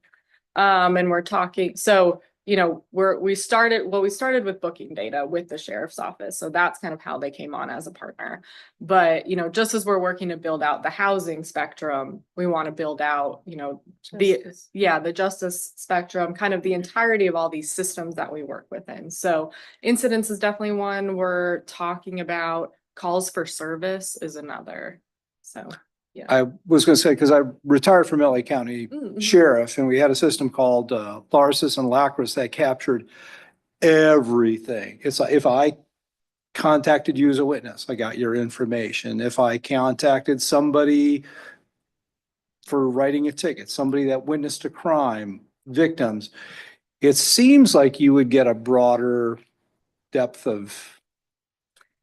And we're talking, so, you know, we started with booking data with the sheriff's office. So that's kind of how they came on as a partner. But, you know, just as we're working to build out the housing spectrum, we want to build out, you know, the justice spectrum, kind of the entirety of all these systems that we work within. So incidents is definitely one we're talking about. Calls for service is another. So, yeah. I was gonna say, because I retired from LA County Mhm. Sheriff, and we had a system called Larsis and Lacris that captured everything. It's like, if I contacted you as a witness, I got your information. If I contacted somebody for writing a ticket, somebody that witnessed a crime, victims, it seems like you would get a broader depth of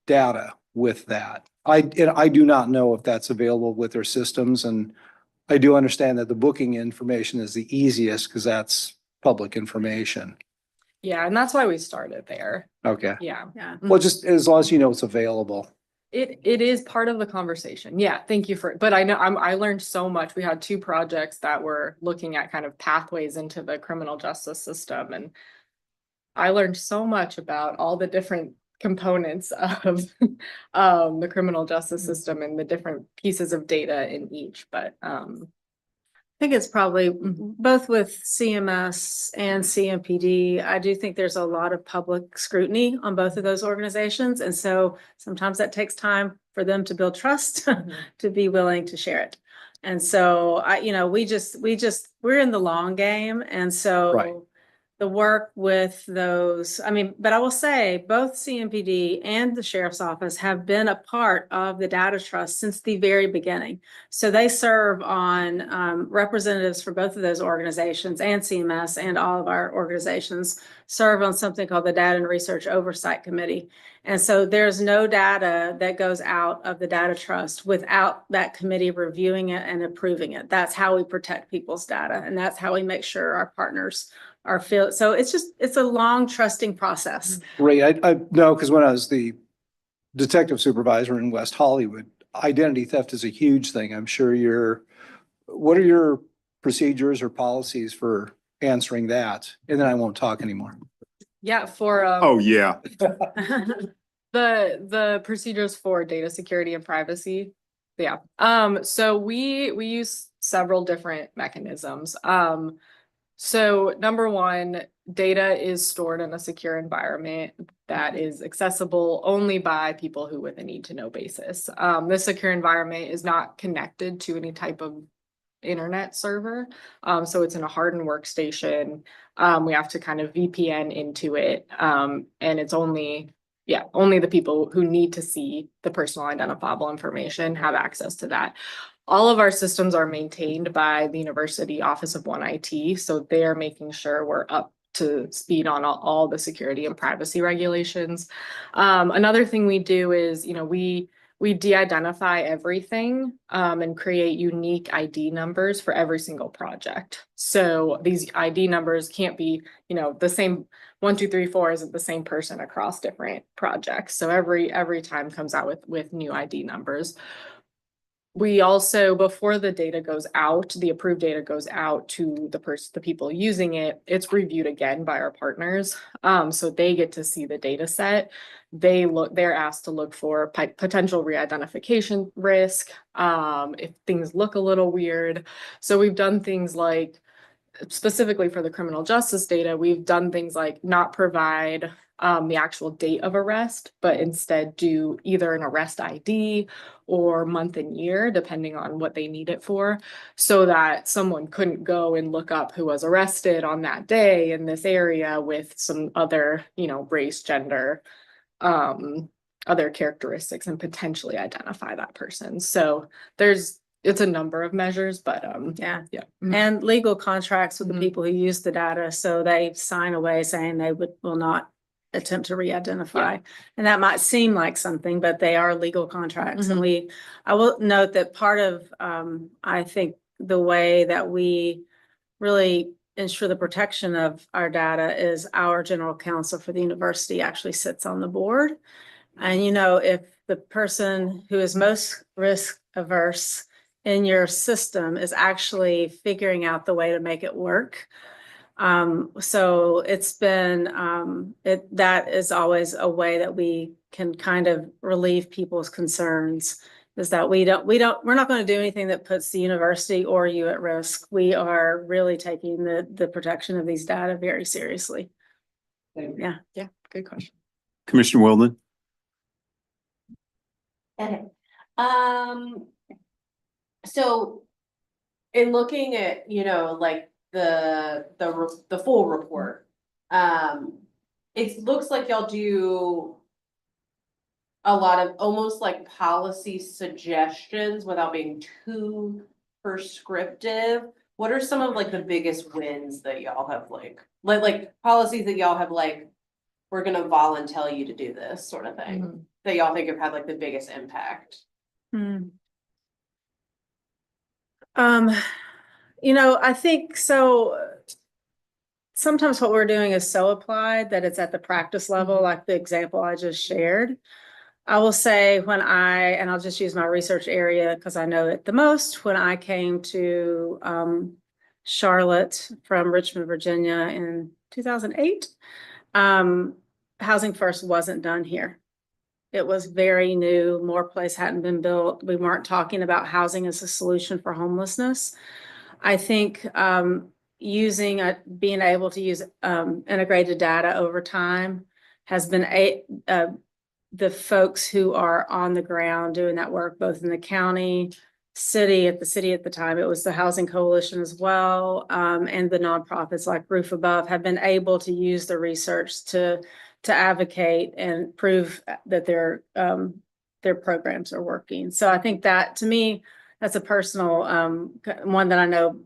data with that. And I do not know if that's available with their systems, and I do understand that the booking information is the easiest because that's public information. Yeah, and that's why we started there. Okay. Yeah. Yeah. Well, just as long as you know it's available. It is part of the conversation. Yeah, thank you for, but I know I learned so much. We had 2 projects that were looking at kind of pathways into the criminal justice system, and I learned so much about all the different components of the criminal justice system and the different pieces of data in each. But I think it's probably both with CMS and CMPD. I do think there's a lot of public scrutiny on both of those organizations. And so sometimes that takes time for them to build trust, to be willing to share it. And so we're in the long game. And so Right. the work with those, but I will say both CMPD and the sheriff's office have been a part of the data trust since the very beginning. So they serve on representatives for both of those organizations, and CMS and all of our organizations serve on something called the Data and Research Oversight Committee. And so there's no data that goes out of the data trust without that committee reviewing it and approving it. That's how we protect people's data, and that's how we make sure our partners are feel. So it's a long, trusting process. Right. I know, because when I was the detective supervisor in West Hollywood, identity theft is a huge thing. I'm sure what are your procedures or policies for answering that? And then I won't talk anymore. yeah, for Oh, yeah. the procedures for data security and privacy. Yeah. So we use several different mechanisms. So number one, data is stored in a secure environment that is accessible only by people who with a need to know basis. This secure environment is not connected to any type of internet server. So it's in a hardened workstation. We have to kind of VPN into it. And it's only the people who need to see the personal identifiable information have access to that. All of our systems are maintained by the University Office of One IT. So they're making sure we're up to speed on all the security and privacy regulations. Another thing we do is, we de-identify everything and create unique ID numbers for every single project. So these ID numbers can't be, the same 1, 2, 3, 4 isn't the same person across different projects. So every time comes out with new ID numbers. We also, before the data goes out, the approved data goes out to the people using it, it's reviewed again by our partners. So they get to see the data set. They're asked to look for potential re-identification risk, if things look a little weird. So we've done things like, specifically for the criminal justice data, we've done things like not provide the actual date of arrest, but instead do either an arrest ID or month and year, depending on what they need it for, so that someone couldn't go and look up who was arrested on that day in this area with some other, race, gender, other characteristics, and potentially identify that person. So it's a number of measures, but Yeah. Mhm. And legal contracts with the Mhm. people who use the data. So they sign away saying they will not attempt to re-identify. And that might seem like something, but they are legal contracts. And I will note that part of, I think the way that we really ensure the protection of our data is our general counsel for the university actually sits on the board. And you know, if the person who is most risk averse in your system is actually figuring out the way to make it work. So it's been, that is always a way that we can kind of relieve people's concerns, is that we're not going to do anything that puts the university or you at risk. We are really taking the protection of these data very seriously. Yeah. Yeah, good question. Commissioner Wildman? Okay. So in looking at, you know, like the full report, it looks like y'all do a lot of almost like policy suggestions without being too prescriptive. What are some of like the biggest wins that y'all have like policies that y'all have like, we're gonna volunteer you to do this sort of thing, that y'all think have had like the biggest impact? You know, I think so. Sometimes what we're doing is so applied that it's at the practice level, like the example I just shared. I will say and I'll just use my research area because I know it the most, when I came to Charlotte from Richmond, Virginia in 2008, Housing First wasn't done here. It was very new. Moore-Place hadn't been built. We weren't talking about housing as a solution for homelessness. I think being able to use integrated data over time has been the folks who are on the ground doing that work, both in the county, city at the time, it was the Housing Coalition as well, and the nonprofits like Roof Above have been able to use the research to advocate and prove that their programs are working. So I think that, to me, that's a personal one that I know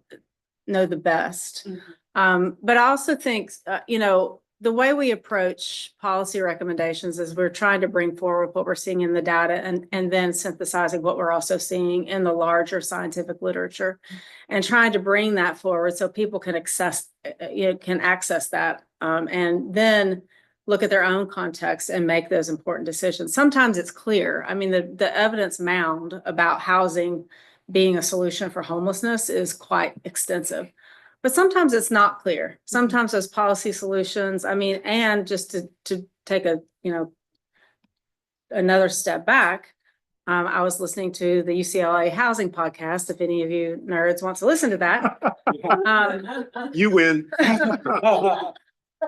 the best. But I also think, you know, the way we approach policy recommendations is we're trying to bring forward what we're seeing in the data and then synthesizing what we're also seeing in the larger scientific literature and trying to bring that forward so people can access that and then look at their own context and make those important decisions. Sometimes it's clear. I mean, the evidence mound about housing being a solution for homelessness is quite extensive. But sometimes it's not clear. Sometimes those policy solutions, I mean, and just to take another step back, I was listening to the UCLA housing podcast. If any of you nerds want to listen to that. You win.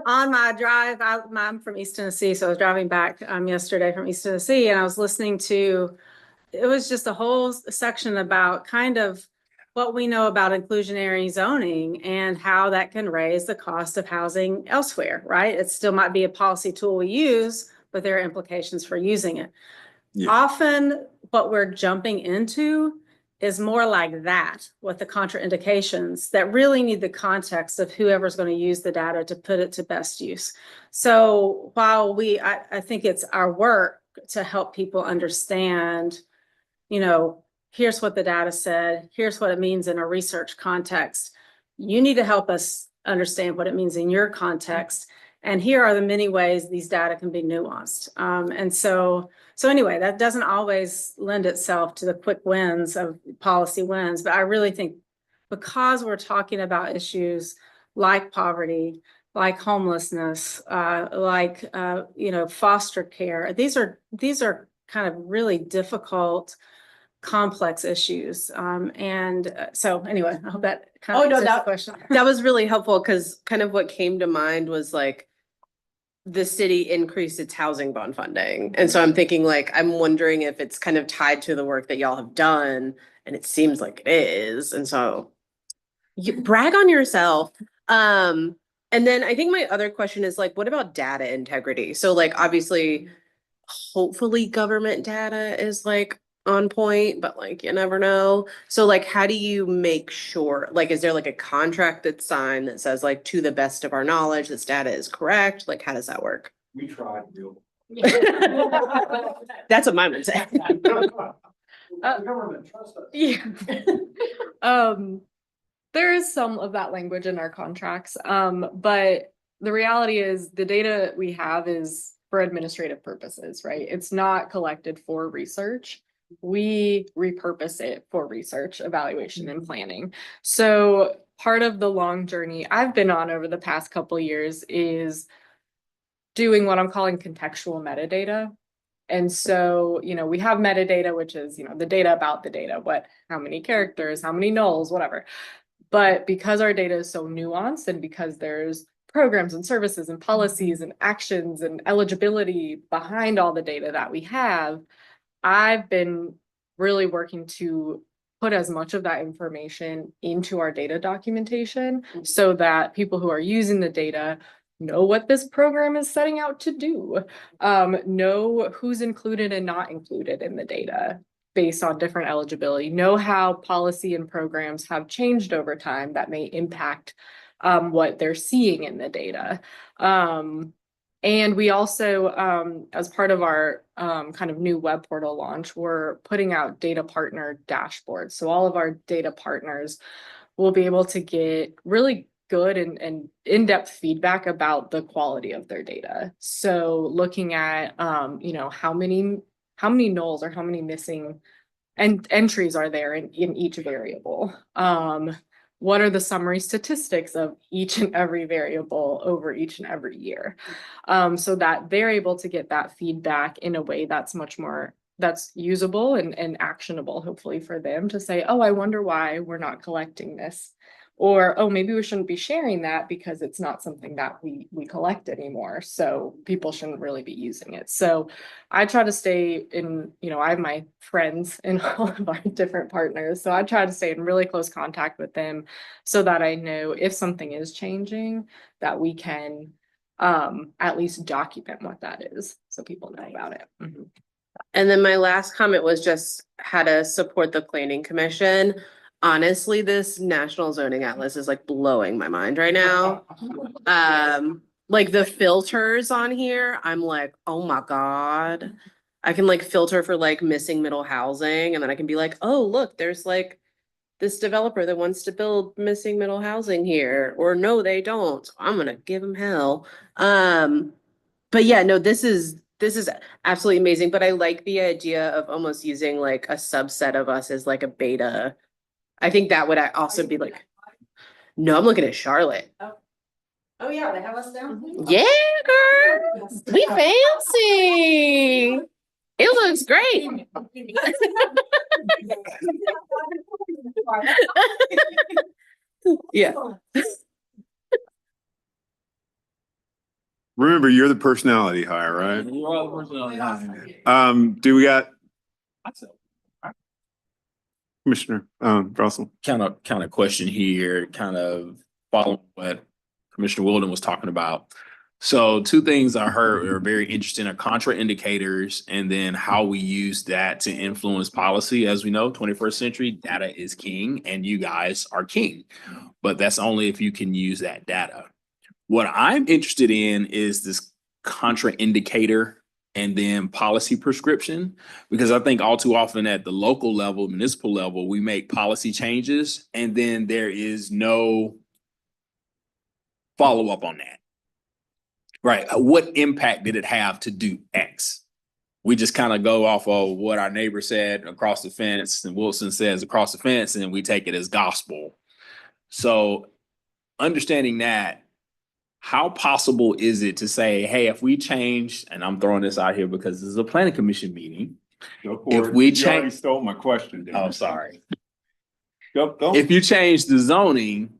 On my drive, I'm from East Tennessee, so I was driving back yesterday from East Tennessee, and I was listening to, it was just a whole section about kind of what we know about inclusionary zoning and how that can raise the cost of housing elsewhere, right? It still might be a policy tool we use, but there are implications for using it. Yeah. Often what we're jumping into is more like that, with the contraindications that really need the context of whoever's going to use the data to put it to best use. So while I think it's our work to help people understand, you know, here's what the data said, here's what it means in a research context. You need to help us understand what it means in your context. And here are the many ways these data can be nuanced. And so anyway, that doesn't always lend itself to the quick wins of policy wins, but I really think because we're talking about issues like poverty, like homelessness, foster care, these are kind of really difficult, complex issues. So anyway, I hope that kind of answers the question. That was really helpful, because kind of what came to mind was like the city increased its housing bond funding. And so I'm thinking like, I'm wondering if it's kind of tied to the work that y'all have done, and it seems like it is. And so you brag on yourself. And then I think my other question is like, what about data integrity? So like, obviously, hopefully government data is like on point, but like, you never know. So like, how do you make sure, like, is there like a contract that's signed that says like, to the best of our knowledge, this data is correct? Like, how does that work? We tried, Bill. That's what mine would say. Yeah. there is some of that language in our contracts. But the reality is the data we have is for administrative purposes, right? It's not collected for research. We repurpose it for research, evaluation, and planning. So part of the long journey I've been on over the past couple years is doing what I'm calling contextual metadata. And so, we have metadata, which is, the data about the data, how many characters, how many nulls, whatever. But because our data is so nuanced and because there's programs and services and policies and actions and eligibility behind all the data that we have, I've been really working to put as much of that information into our data documentation so that people who are using the data know what this program is setting out to do, know who's included and not included in the data based on different eligibility, know how policy and programs have changed over time that may impact what they're seeing in the data. And we also, as part of our kind of new web portal launch, we're putting out data partner dashboards. So all of our data partners will be able to get really good and in-depth feedback about the quality of their data. So looking at, how many nulls or how many missing entries are there in each variable? What are the summary statistics of each and every variable over each and every year? So that they're able to get that feedback in a way that's much more that's usable and actionable, hopefully for them to say, oh, I wonder why we're not collecting this. Or, oh, maybe we shouldn't be sharing that because it's not something that we collect anymore. So people shouldn't really be using it. So I try to stay in, I have my friends in all of our different partners. So I try to stay in really close contact with them so that I know if something is changing, that we can at least document what that is so people know about it. Mm-hmm. And then my last comment was just how to support the planning commission. Honestly, this National Zoning Atlas is like blowing my mind right now. Like the filters on here, I'm like, oh my God. I can like filter for like missing middle housing, and then I can be like, oh, look, there's like this developer that wants to build missing middle housing here, or no, they don't. So I'm gonna give them hell. But yeah, no, this is absolutely amazing. But I like the idea of almost using like a subset of us as like a beta. I think that would also be like, no, I'm looking at Charlotte. Oh, yeah, they have us down. Yeah, girl, we fancy. It looks great. Yeah. Remember, you're the personality hire, right? Do we got Commissioner Russell? Kind of question here, kind of following what Commissioner Wilden was talking about. So two things I heard are very interesting are contraindicators and then how we use that to influence policy. As we know, 21st century data is king and you guys are king, but that's only if you can use that data. What I'm interested in is this contraindicator and then policy prescription, because I think all too often at the local level, municipal level, we make policy changes and then there is no follow up on that. Right. What impact did it have to do X? We just kind of go off of what our neighbor said across the fence and Wilson says across the fence, and we take it as gospel. So understanding that, how possible is it to say, hey, if we change, and I'm throwing this out here because this is a planning commission meeting. If we change, You already stole my question. I'm sorry. Go. If you change the zoning,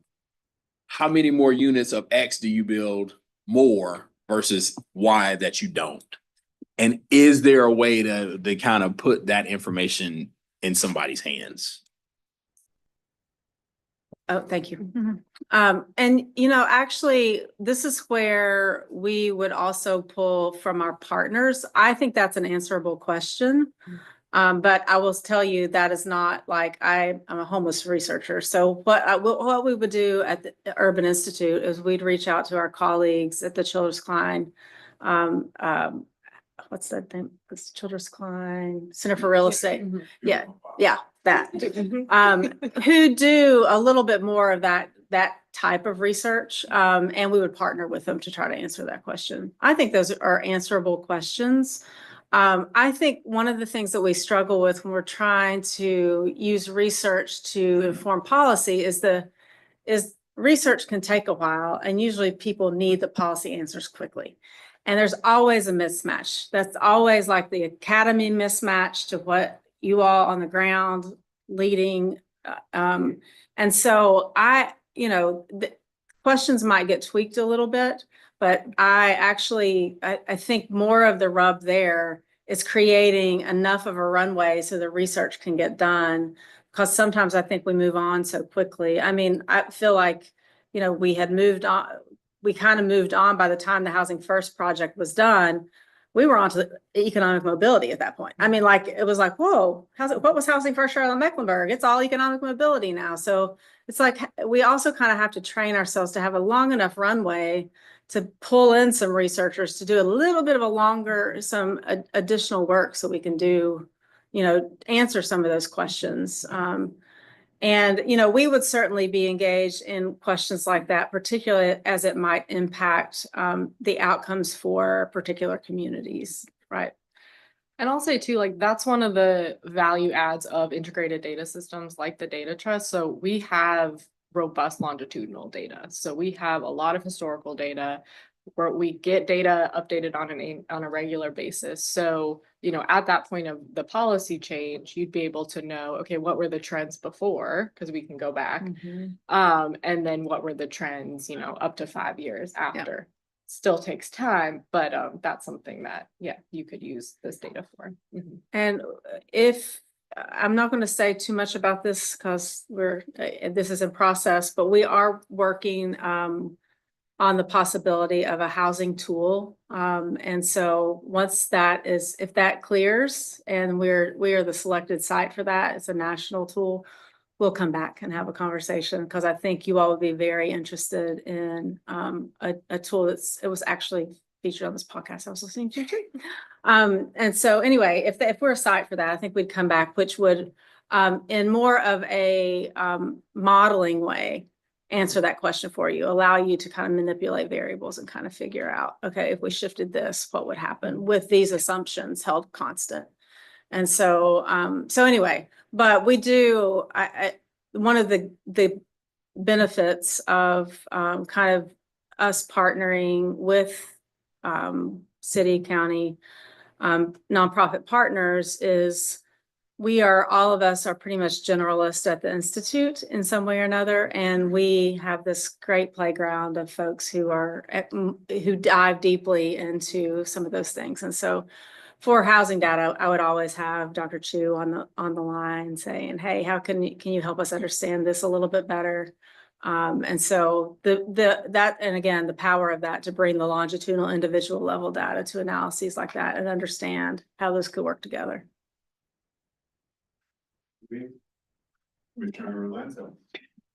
how many more units of X do you build more versus Y that you don't? And is there a way to kind of put that information in somebody's hands? Oh, thank you. And actually, this is where we would also pull from our partners. I think that's an answerable question. But I will tell you that is not like I'm a homeless researcher. So what we would do at the Urban Institute is we'd reach out to our colleagues at the Childress Klein. What's that name? It's Childress Klein Center for Real Estate. Yeah. that, who do a little bit more of that type of research. And we would partner with them to try to answer that question. I think those are answerable questions. I think one of the things that we struggle with when we're trying to use research to inform policy is research can take a while, and usually people need the policy answers quickly. And there's always a mismatch. That's always like the academy mismatch to what you all on the ground leading. And so the questions might get tweaked a little bit, but I think more of the rub there is creating enough of a runway so the research can get done. Because sometimes I think we move on so quickly. I mean, I feel like, we had moved on. We kind of moved on by the time the Housing First project was done. We were on to the economic mobility at that point. I mean, like, it was like, whoa, what was Housing First Charlotte-Mecklenburg? It's all economic mobility now. So it's like, we also kind of have to train ourselves to have a long enough runway to pull in some researchers to do a little bit of some additional work so we can do, answer some of those questions. And we would certainly be engaged in questions like that, particularly as it might impact the outcomes for particular communities, right? And I'll say too, like, that's one of the value adds of integrated data systems like the Data Trust. So we have robust longitudinal data. So we have a lot of historical data where we get data updated on a regular basis. So, at that point of the policy change, you'd be able to know, okay, what were the trends before? Because we can go back. And then what were the trends, up to 5 years after. Still takes time, but that's something that, you could use this data for. And if I'm not going to say too much about this because this is in process, but we are working on the possibility of a housing tool. And so once if that clears and we are the selected site for that, it's a national tool, we'll come back and have a conversation because I think you all would be very interested in a tool it was actually featured on this podcast I was listening to too. And so anyway, if we're a site for that, I think we'd come back, which would in more of a modeling way, answer that question for you, allow you to kind of manipulate variables and kind of figure out, okay, if we shifted this, what would happen with these assumptions held constant. And so, anyway, but we do, one of the benefits of kind of us partnering with city, county, nonprofit partners is all of us are pretty much generalists at the Institute in some way or another. And we have this great playground of folks who dive deeply into some of those things. And so for housing data, I would always have Dr. Chu on the line saying, hey, how can you help us understand this a little bit better? And so and again, the power of that to bring the longitudinal individual level data to analyses like that and understand how those could work together.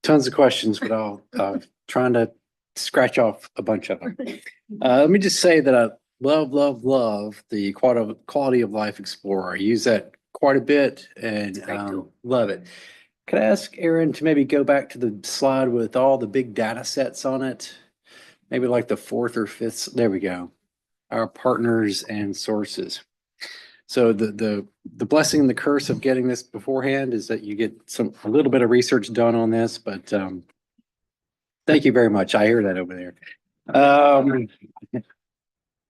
Tons of questions, but I'll trying to scratch off a bunch of them. Let me just say that I love the quality of life explorer. I use that quite a bit and love it. Could I ask Aaron to maybe go back to the slide with all the big data sets on it? Maybe like the 4th or 5th. There we go. Our partners and sources. So the blessing and the curse of getting this beforehand is that you get a little bit of research done on this, but thank you very much. I hear that over there.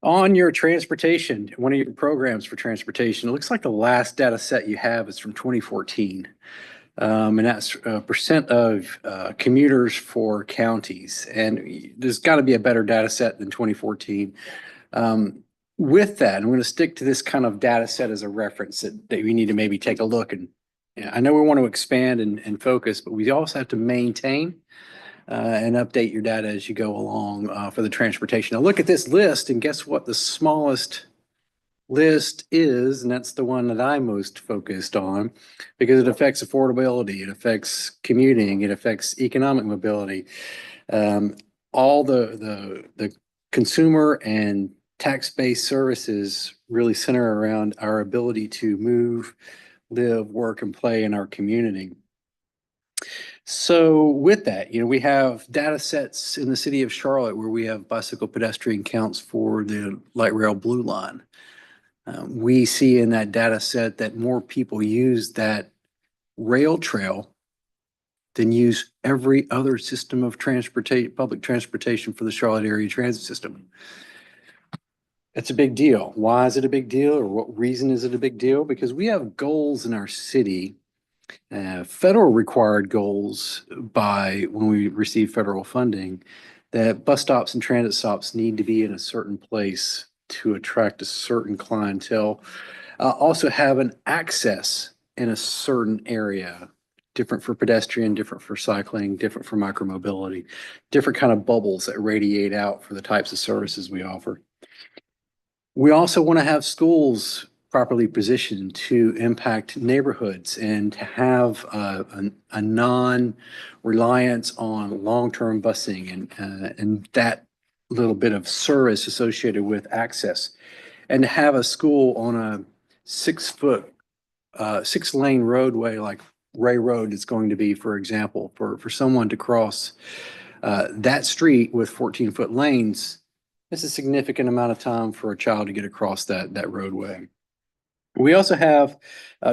On your transportation, one of your programs for transportation, it looks like the last data set you have is from 2014. And that's percent of commuters for counties. And there's got to be a better data set than 2014. With that, I'm going to stick to this kind of data set as a reference that we need to maybe take a look. And I know we want to expand and focus, but we also have to maintain and update your data as you go along for the transportation. Now look at this list and guess what the smallest list is, and that's the one that I'm most focused on because it affects affordability, it affects commuting, it affects economic mobility. All the consumer and tax-based services really center around our ability to move live, work, and play in our community. So with that, we have data sets in the city of Charlotte where we have bicycle pedestrian counts for the light rail blue line. We see in that data set that more people use that rail trail than use every other system of public transportation for the Charlotte area transit system. It's a big deal. Why is it a big deal, or what reason is it a big deal? Because we have goals in our city, federal required goals when we receive federal funding, that bus stops and transit stops need to be in a certain place to attract a certain clientele. Also have an access in a certain area, different for pedestrian, different for cycling, different for micromobility, different kind of bubbles that radiate out for the types of services we offer. We also want to have schools properly positioned to impact neighborhoods and to have a non-reliance on long-term busing and that little bit of service associated with access. And to have a school on a 6-lane roadway like Ray Road is going to be, for example, for someone to cross that street with 14-foot lanes, it's a significant amount of time for a child to get across that roadway. We also have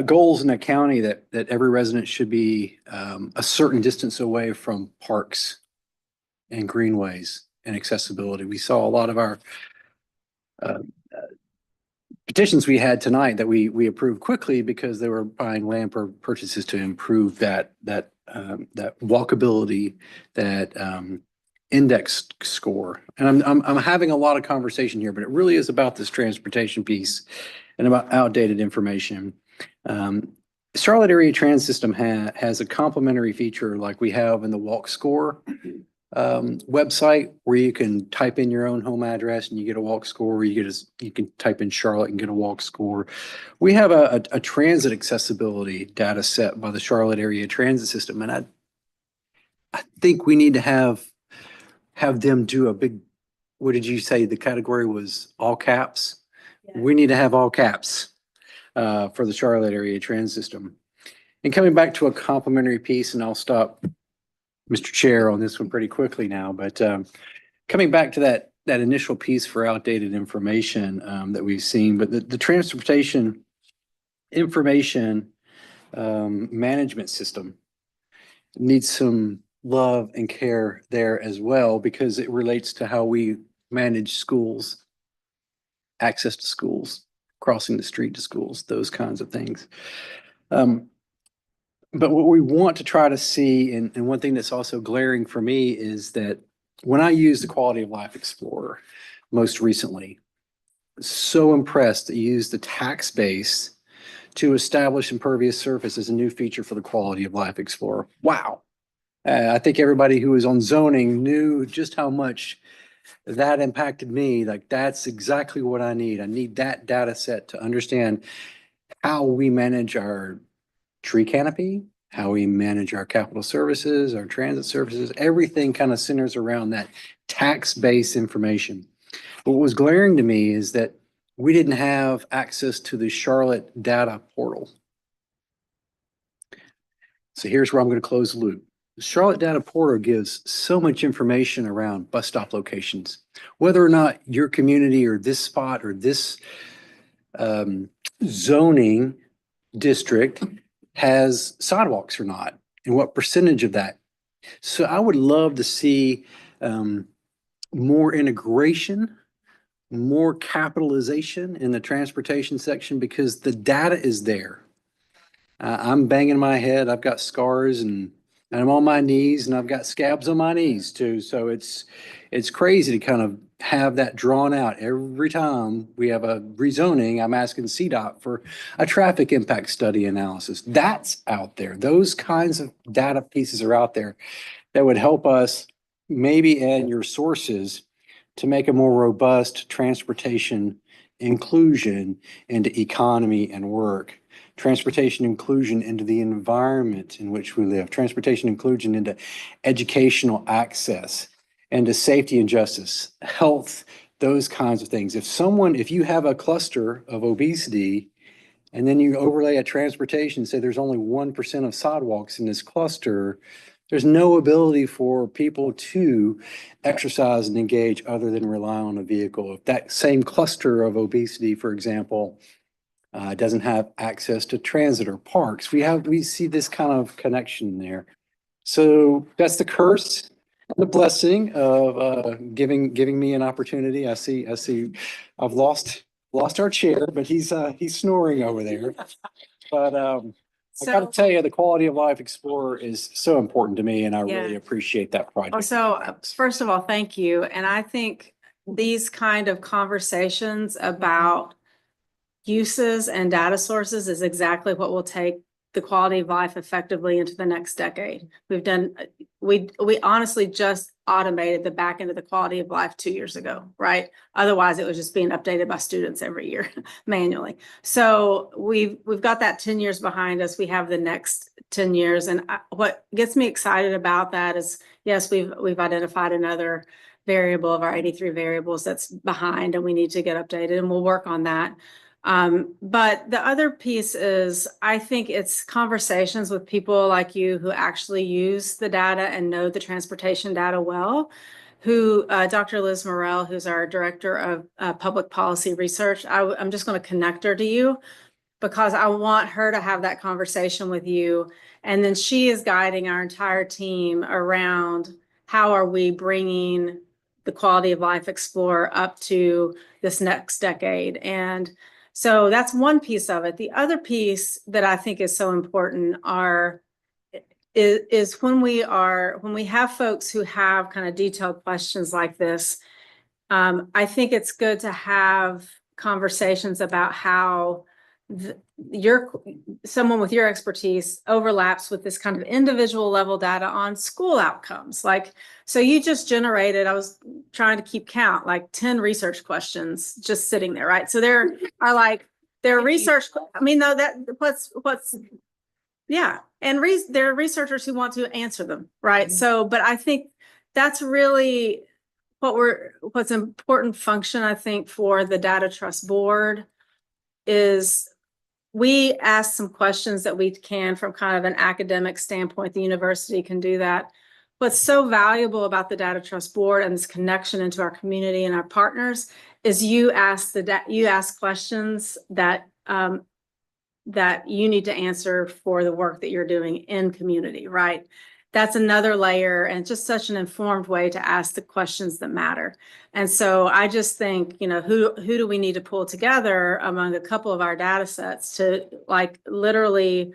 goals in the county that every resident should be a certain distance away from parks and greenways and accessibility. We saw a lot of our petitions we had tonight that we approved quickly because they were buying land purchases to improve that walkability, that index score. And I'm having a lot of conversation here, but it really is about this transportation piece and about outdated information. Charlotte Area Transit System has a complementary feature like we have in the Walk Score website, where you can type in your own home address and you get a walk score, or you can type in Charlotte and get a walk score. We have a transit accessibility data set by the Charlotte Area Transit System, and I think we need to have them do a big, what did you say the category was, all caps? Yeah. We need to have all caps for the Charlotte Area Transit System. And coming back to a complementary piece, and I'll stop Mr. Chair on this one pretty quickly now, but coming back to that initial piece for outdated information that we've seen, but the transportation information management system needs some love and care there as well, because it relates to how we manage schools, access to schools, crossing the street to schools, those kinds of things. But what we want to try to see, and one thing that's also glaring for me, is that when I use the Quality of Life Explorer most recently, so impressed that you use the tax base to establish impervious surface as a new feature for the Quality of Life Explorer. Wow. I think everybody who was on zoning knew just how much that impacted me. Like, that's exactly what I need. I need that data set to understand how we manage our tree canopy, how we manage our capital services, our transit services. Everything kind of centers around that tax-based information. What was glaring to me is that we didn't have access to the Charlotte data portal. So here's where I'm going to close the loop. The Charlotte data portal gives so much information around bus stop locations, whether or not your community or this spot or this zoning district has sidewalks or not, and what percentage of that. So I would love to see more integration, more capitalization in the transportation section, because the data is there. I'm banging my head. I've got scars and I'm on my knees, and I've got scabs on my knees too. So it's crazy to kind of have that drawn out. Every time we have a rezoning, I'm asking CDOT for a traffic impact study analysis. That's out there. Those kinds of data pieces are out there that would help us maybe add your sources to make a more robust transportation inclusion into economy and work. Transportation inclusion into the environment in which we live, transportation inclusion into educational access, and to safety and justice, health, those kinds of things. If you have a cluster of obesity and then you overlay a transportation, say there's only 1% of sidewalks in this cluster, there's no ability for people to exercise and engage other than rely on a vehicle. If that same cluster of obesity, for example, doesn't have access to transit or parks, we see this kind of connection there. So that's the curse, the blessing of giving me an opportunity. I see I've lost our chair, but he's snoring over there. But I gotta So, tell you, the Quality of Life Explorer is so important to me, and I really Yeah. appreciate that project. first of all, thank you. And I think these kind of conversations about uses and data sources is exactly what will take the quality of life effectively into the next decade. We honestly just automated the back end of the quality of life 2 years ago, right? Otherwise, it was just being updated by students every year manually. So we've got that 10 years behind us. We have the next 10 years. And what gets me excited about that is, yes, we've identified another variable of our 83 variables that's behind, and we need to get updated, and we'll work on that. But the other piece is, I think it's conversations with people like you who actually use the data and know the transportation data well, who Dr. Liz Morrell, who's our director of public policy research, I'm just going to connect her to you because I want her to have that conversation with you. And then she is guiding our entire team around how are we bringing the Quality of Life Explorer up to this next decade. And so that's one piece of it. The other piece that I think is so important is when we have folks who have kind of detailed questions like this, I think it's good to have conversations about how someone with your expertise overlaps with this kind of individual level data on school outcomes. Like, so you just generated, I was trying to keep count, like 10 research questions just sitting there, right? So there are research, I mean, though, yeah. And there are researchers who want to answer them, right? So, but I think that's really what's important function, I think, for the Data Trust Board is we ask some questions that we can from kind of an academic standpoint. The university can do that. What's so valuable about the Data Trust Board and this connection into our community and our partners is you ask questions that you need to answer for the work that you're doing in community, right? That's another layer and just such an informed way to ask the questions that matter. And so I just think, who do we need to pull together among a couple of our data sets to like literally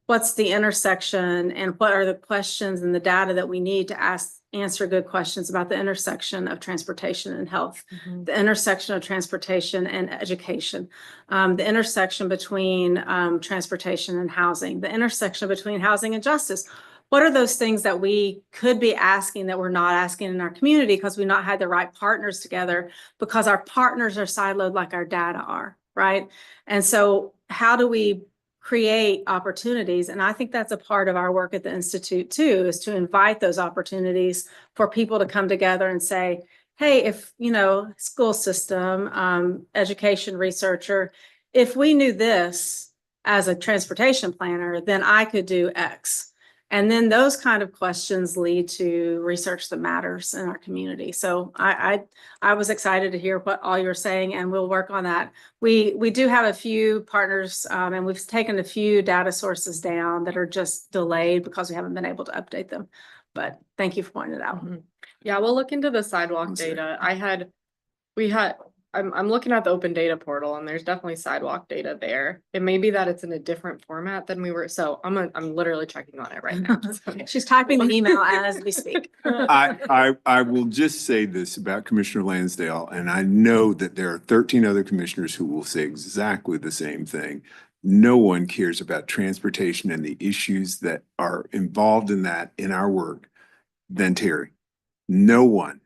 what's the intersection and what are the questions and the data that we need to answer good questions about the intersection of transportation and health, the intersection of transportation and education, the intersection between transportation and housing, the intersection between housing and justice. What are those things that we could be asking that we're not asking in our community because we've not had the right partners together because our partners are siloed like our data are, right? And so how do we create opportunities? And I think that's a part of our work at the Institute too, is to invite those opportunities for people to come together and say, hey, if, school system, education researcher, if we knew this as a transportation planner, then I could do X. And then those kind of questions lead to research that matters in our community. So I was excited to hear what all you're saying, and we'll work on that. We do have a few partners, and we've taken a few data sources down that are just delayed because we haven't been able to update them. But thank you for pointing it out. Yeah, we'll look into the sidewalk data. I'm looking at the open data portal and there's definitely sidewalk data there. It may be that it's in a different format than we were. So I'm literally checking on it right now. She's typing the email as we speak. I will just say this about Commissioner Lansdale, and I know that there are 13 other commissioners who will say exactly the same thing. No one cares about transportation and the issues that are involved in that in our work than Terry. No one.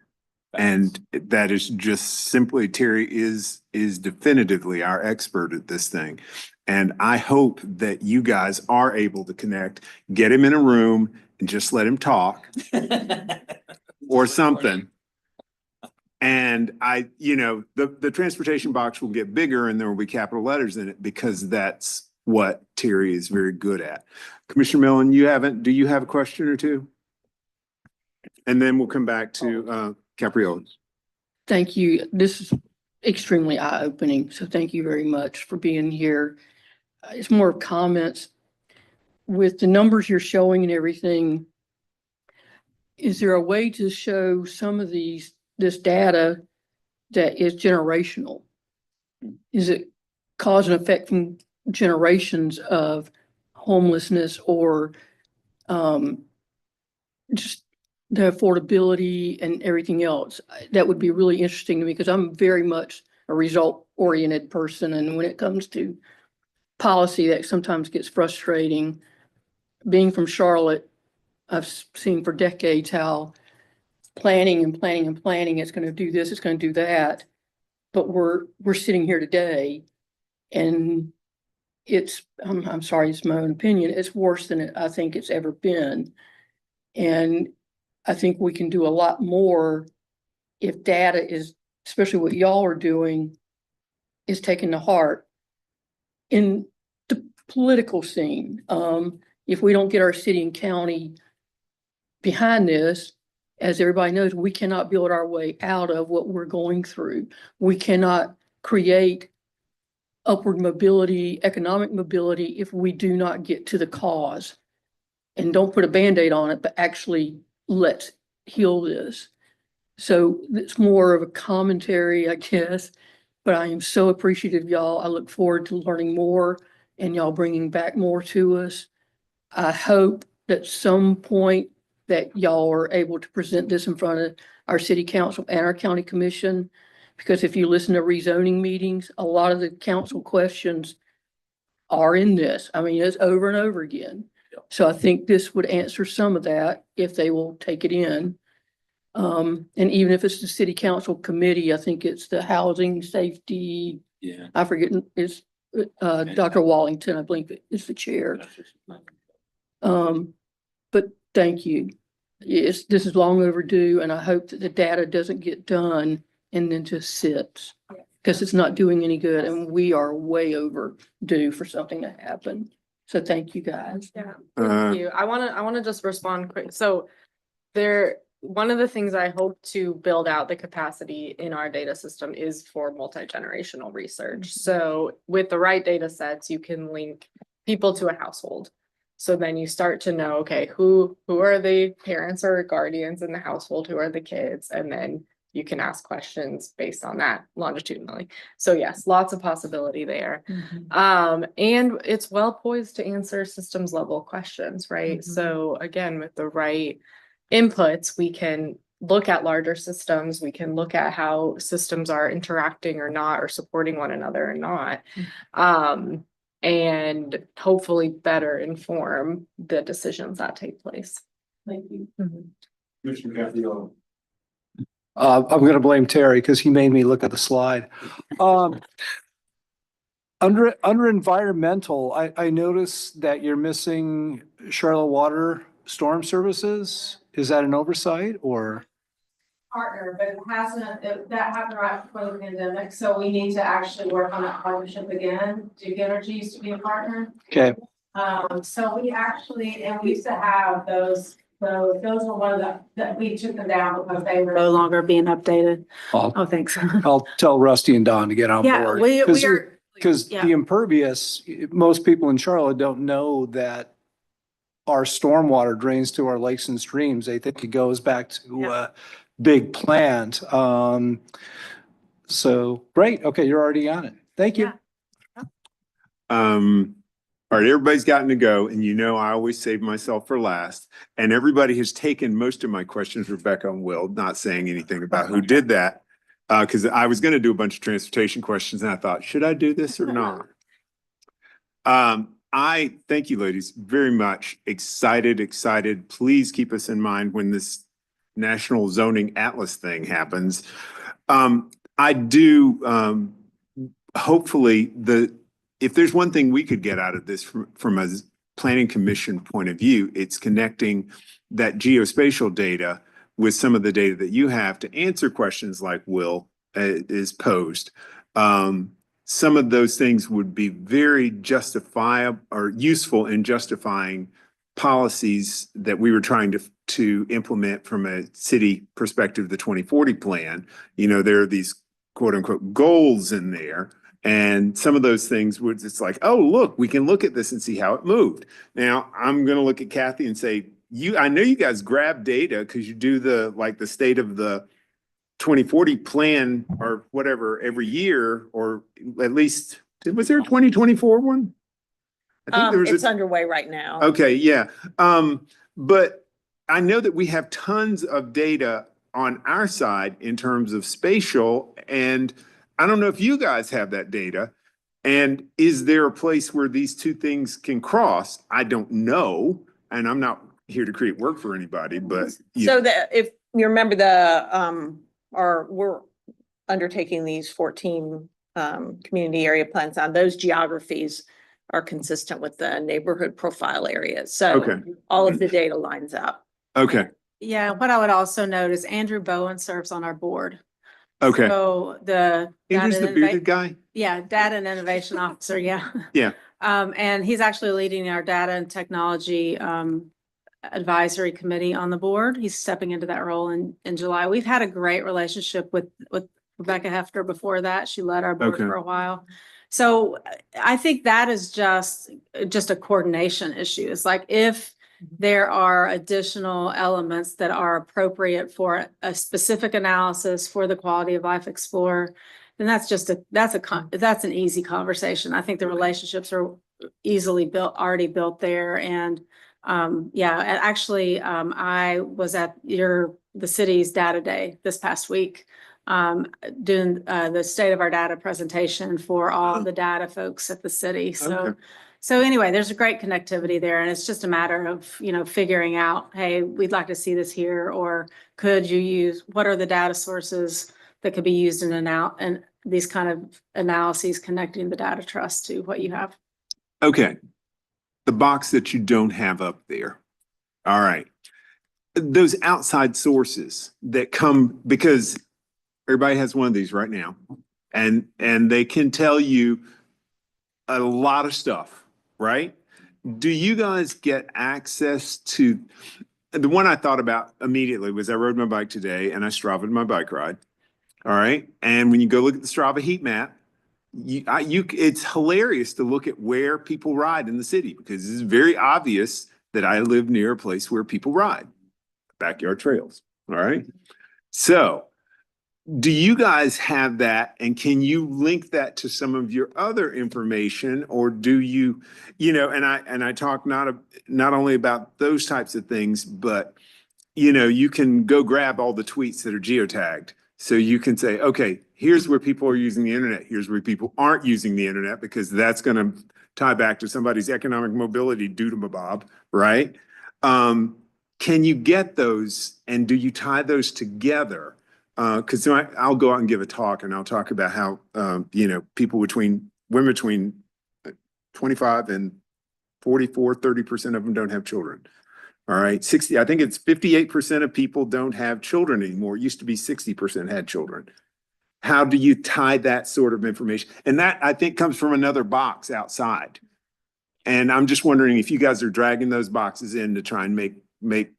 And that is just simply, Terry is definitively our expert at this thing. And I hope that you guys are able to connect, get him in a room and just let him talk or something. And the transportation box will get bigger and there will be capital letters in it because that's what Terry is very good at. Commissioner Millen, do you have a question or two? And then we'll come back to Capriola. Thank you. This is extremely eye-opening, so thank you very much for being here. It's more of comments. With the numbers you're showing and everything, is there a way to show some of this data that is generational? Is it cause and effect from generations of homelessness or just the affordability and everything else? That would be really interesting to me because I'm very much a result-oriented person. And when it comes to policy, that sometimes gets frustrating. Being from Charlotte, I've seen for decades how planning and planning and planning, it's going to do this, it's going to do that. But we're sitting here today and I'm sorry, it's my own opinion, it's worse than I think it's ever been. And I think we can do a lot more if data is, especially what y'all are doing, is taken to heart in the political scene. If we don't get our city and county behind this, as everybody knows, we cannot build our way out of what we're going through. We cannot create upward mobility, economic mobility, if we do not get to the cause and don't put a Band-Aid on it, but actually let's heal this. So it's more of a commentary, I guess, but I am so appreciative, y'all. I look forward to learning more and y'all bringing back more to us. I hope that some point that y'all are able to present this in front of our city council and our county commission, because if you listen to rezoning meetings, a lot of the council questions are in this. I mean, it's over and over again. So I think this would answer some of that if they will take it in. And even if it's the city council committee, I think it's the housing safety. Yeah. I forget, it's Dr. Wallington, I believe is the chair. But thank you. This is long overdue, and I hope that the data doesn't get done and then just sits because it's not doing any good, and we are way overdue for something to happen. So thank you guys. Yeah, thank you. I want to just respond quick. So one of the things I hope to build out the capacity in our data system is for multi-generational research. So with the right data sets, you can link people to a household. So then you start to know, okay, who are the parents or guardians in the household? Who are the kids? And then you can ask questions based on that longitudinally. So yes, lots of possibility there. And it's well poised to answer systems level questions, right? So again, with the right inputs, we can look at larger systems. We can look at how systems are interacting or not, or supporting one another or not. And hopefully better inform the decisions that take place. Thank you. I'm going to blame Terry because he made me look at the slide. Under environmental, I noticed that you're missing Charlotte Water Storm Services. Is that an oversight or? Partner, but it hasn't, that happened right before the pandemic, so we need to actually work on that partnership again. Duke Energy used to be a partner. Okay. So we actually, and we used to have those were one of that we took them down because they were no longer being updated. Oh, thanks. I'll tell Rusty and Don to get on board. We are. Because Yeah. the impervious, most people in Charlotte don't know that our stormwater drains to our lakes and streams. They think it goes back to a big plant. So great. Okay, you're already on it. Thank you. All right, everybody's gotten to go, and I always save myself for last. And everybody has taken most of my questions, Rebecca and Will, not saying anything about who did that. Because I was going to do a bunch of transportation questions, and I thought, should I do this or not? I thank you, ladies, very much. Excited. Please keep us in mind when this National Zoning Atlas thing happens. I do, hopefully, if there's one thing we could get out of this from a planning commission point of view, it's connecting that geospatial data with some of the data that you have to answer questions like Will is posed. Some of those things would be very justifiable or useful in justifying policies that we were trying to implement from a city perspective, the 2040 plan. You know, there are these quote unquote goals in there. And some of those things would, it's like, oh, look, we can look at this and see how it moved. Now, I'm going to look at Kathy and say, I know you guys grab data because you do the state of the 2040 plan or whatever every year, or at least, was there a 2024 one? I think there was It's underway right now. Okay, yeah. But I know that we have tons of data on our side in terms of spatial, and I don't know if you guys have that data. And is there a place where these two things can cross? I don't know, and I'm not here to create work for anybody, but. So that if you remember we're undertaking these 14 community area plans on those geographies are consistent with the neighborhood profile areas. So Okay. all of the data lines up. Okay, Yeah, what I would also note is Andrew Bowen serves on our board. okay. So the. Andrew's data the bearded guy? Yeah, Data and Innovation Officer, yeah. Yeah. And he's actually leading our Data and Technology Advisory Committee on the board. He's stepping into that role in July. We've had a great relationship with Rebecca Hefter before that. She led our board Okay. for a while. So I think that is just a coordination issue. It's like if there are additional elements that are appropriate for a specific analysis for the Quality of Life Explorer, then that's an easy conversation. I think the relationships are already built there. And actually, I was at the city's data day this past week, doing the state of our data presentation for all the data folks at the city. So anyway, there's a great connectivity there, and it's just a matter of, figuring out, hey, we'd like to see this here, or what are the data sources that could be used and these kind of analyses connecting the data trust to what you have. Okay. The box that you don't have up there. All right. Those outside sources that come, because everybody has one of these right now, and they can tell you a lot of stuff, right? Do you guys get access to, the one I thought about immediately was I rode my bike today and I Stravaed my bike ride. All right. And when you go look at the Strava heat map, it's hilarious to look at where people ride in the city, because it's very obvious that I live near a place where people ride, backyard trails. All right. So do you guys have that, and can you link that to some of your other information, or do you, and I talk not only about those types of things, but you can go grab all the tweets that are geotagged. So you can say, okay, here's where people are using the internet. Here's where people aren't using the internet, because that's going to tie back to somebody's economic mobility doodle-bob, right? Can you get those, and do you tie those together? Because I'll go out and give a talk, and I'll talk about how, women between 25 and 44, 30% of them don't have children. All right, I think it's 58% of people don't have children anymore. It used to be 60% had children. How do you tie that sort of information? And that, I think, comes from another box outside. And I'm just wondering if you guys are dragging those boxes in to try and make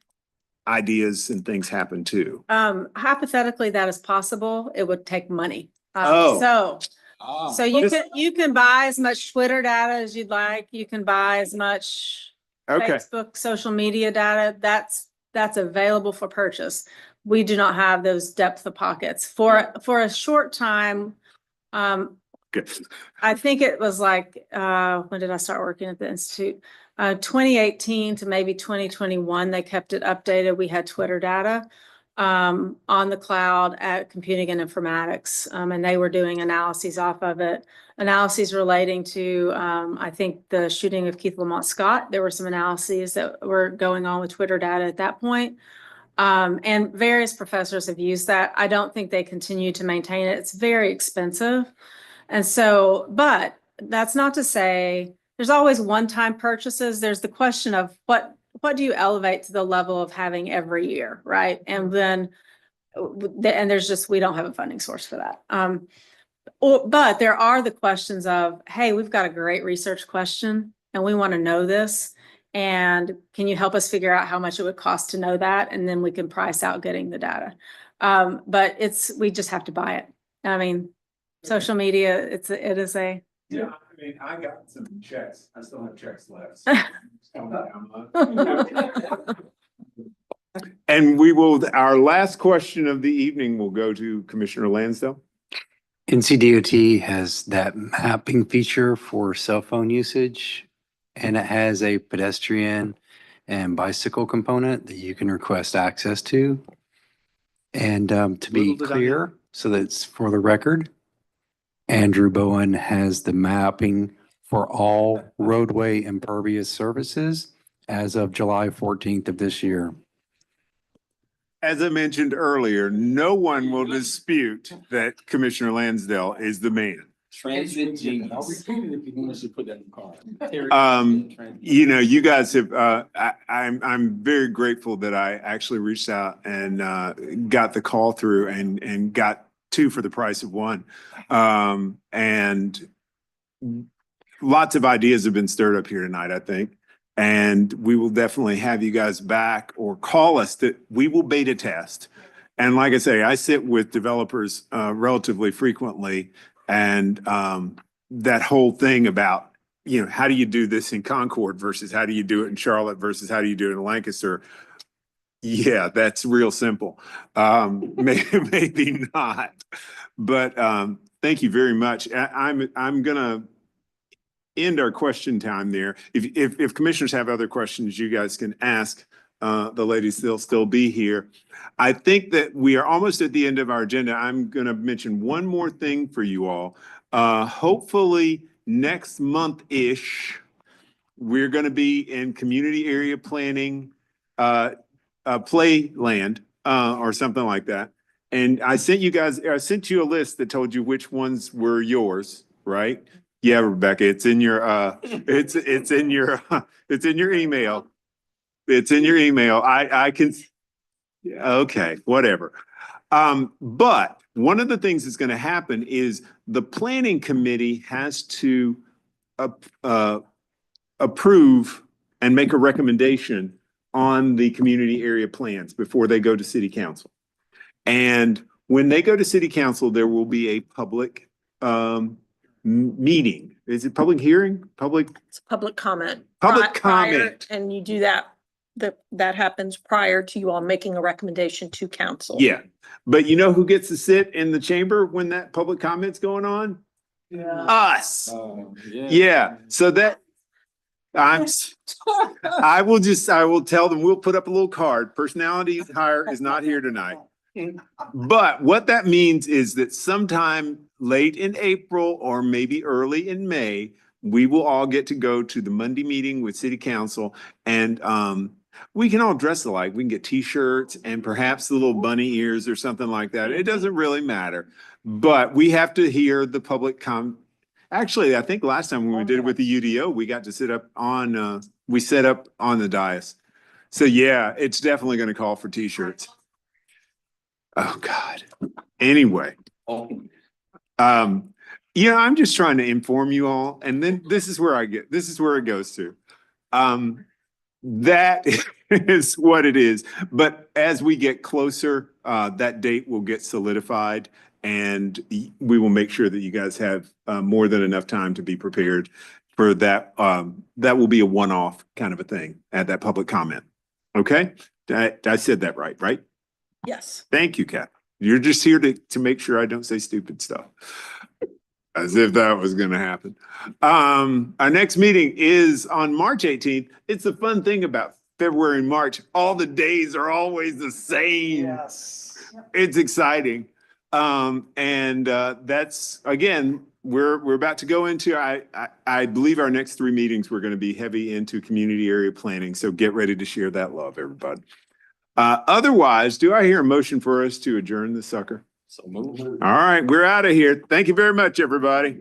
ideas and things happen too. Hypothetically, that is possible. It would take money. Oh. So you can buy as much Twitter data as you'd like. You can buy as much Facebook, social media data. That's available for purchase. We do not have those depth of pockets for a short time. I think it was like, when did I start working at the Institute? 2018 to maybe 2021, they kept it updated. We had Twitter data on the cloud at Computing and Informatics, and they were doing analyses off of it. Analyses relating to, I think, the shooting of Keith Lamont Scott. There were some analyses that were going on with Twitter data at that point. And various professors have used that. I don't think they continue to maintain it. It's very expensive. And so, but that's not to say there's always one-time purchases. There's the question of what what do you elevate to the level of having every year, right? And then, and there's just, we don't have a funding source for that. But there are the questions of, hey, we've got a great research question and we want to know this. And can you help us figure out how much it would cost to know that? And then we can price out getting the data. But we just have to buy it. I mean, social media, it is a. Yeah, I mean, I got some checks. I still have checks left. And our last question of the evening will go to Commissioner Lansdale. NCDOT has that mapping feature for cell phone usage, and it has a pedestrian and bicycle component that you can request access to. And to be Little did I know. clear, so that's for the record, Andrew Bowen has the mapping for all roadway impervious surfaces as of July 14th of this year. As I mentioned earlier, no one will dispute that Commissioner Lansdale is the man. Transit genius. I'll repeat it if you want us to put that in the car. You know, you guys have, I'm very grateful that I actually reached out and got the call through and got two for the price of one. And lots of ideas have been stirred up here tonight, I think. And we will definitely have you guys back or call us that we will beta test. And like I say, I sit with developers relatively frequently. And that whole thing about, you know, how do you do this in Concord versus how do you do it in Charlotte versus how do you do it in Lancaster? Yeah, that's real simple. Maybe not. But thank you very much. I'm gonna end our question time there. If commissioners have other questions, you guys can ask the ladies. They'll still be here. I think that we are almost at the end of our agenda. I'm going to mention one more thing for you all. Hopefully next month-ish, we're going to be in community area planning, Playland, or something like that. And I sent you a list that told you which ones were yours, right? Yeah, Rebecca, it's in your it's in your email. It's in your email. I can, okay, whatever. But one of the things that's going to happen is the planning committee has to approve and make a recommendation on the community area plans before they go to city council. And when they go to city council, there will be a public meeting. Is it public hearing? It's public comment. Public Prior- comment. And you do that happens prior to you all making a recommendation to council. Yeah, but you know who gets to sit in the chamber when that public comment's going on? Yeah. Us. Yeah, so that I will tell them, we'll put up a little card. Personality hire is not here tonight. But what that means is that sometime late in April or maybe early in May, we will all get to go to the Monday meeting with city council, and we can all dress alike. We can get t-shirts and perhaps the little bunny ears or something like that. It doesn't really matter, but we have to hear the public Actually, I think last time when we did it with the UDO, we got to sit up on, we set up on the dais. So yeah, it's definitely going to call for t-shirts. Oh, God. Anyway. Yeah, I'm just trying to inform you all. And then this is where it goes to. That is what it is. But as we get closer, that date will get solidified, and we will make sure that you guys have more than enough time to be prepared for that. That will be a one-off kind of a thing at that public comment. Okay? I said that right? Yes. Thank you, Kat. You're just here to make sure I don't say stupid stuff. As if that was going to happen. Our next meeting is on March 18th. It's the fun thing about February and March. All the days are always the same. Yes. It's exciting. That's, again, we're about to go into, I believe our next 3 meetings, we're going to be heavy into community area planning. So get ready to share that love, everybody. Otherwise, do I hear a motion for us to adjourn the sucker? So move. All right, we're out of here. Thank you very much, everybody.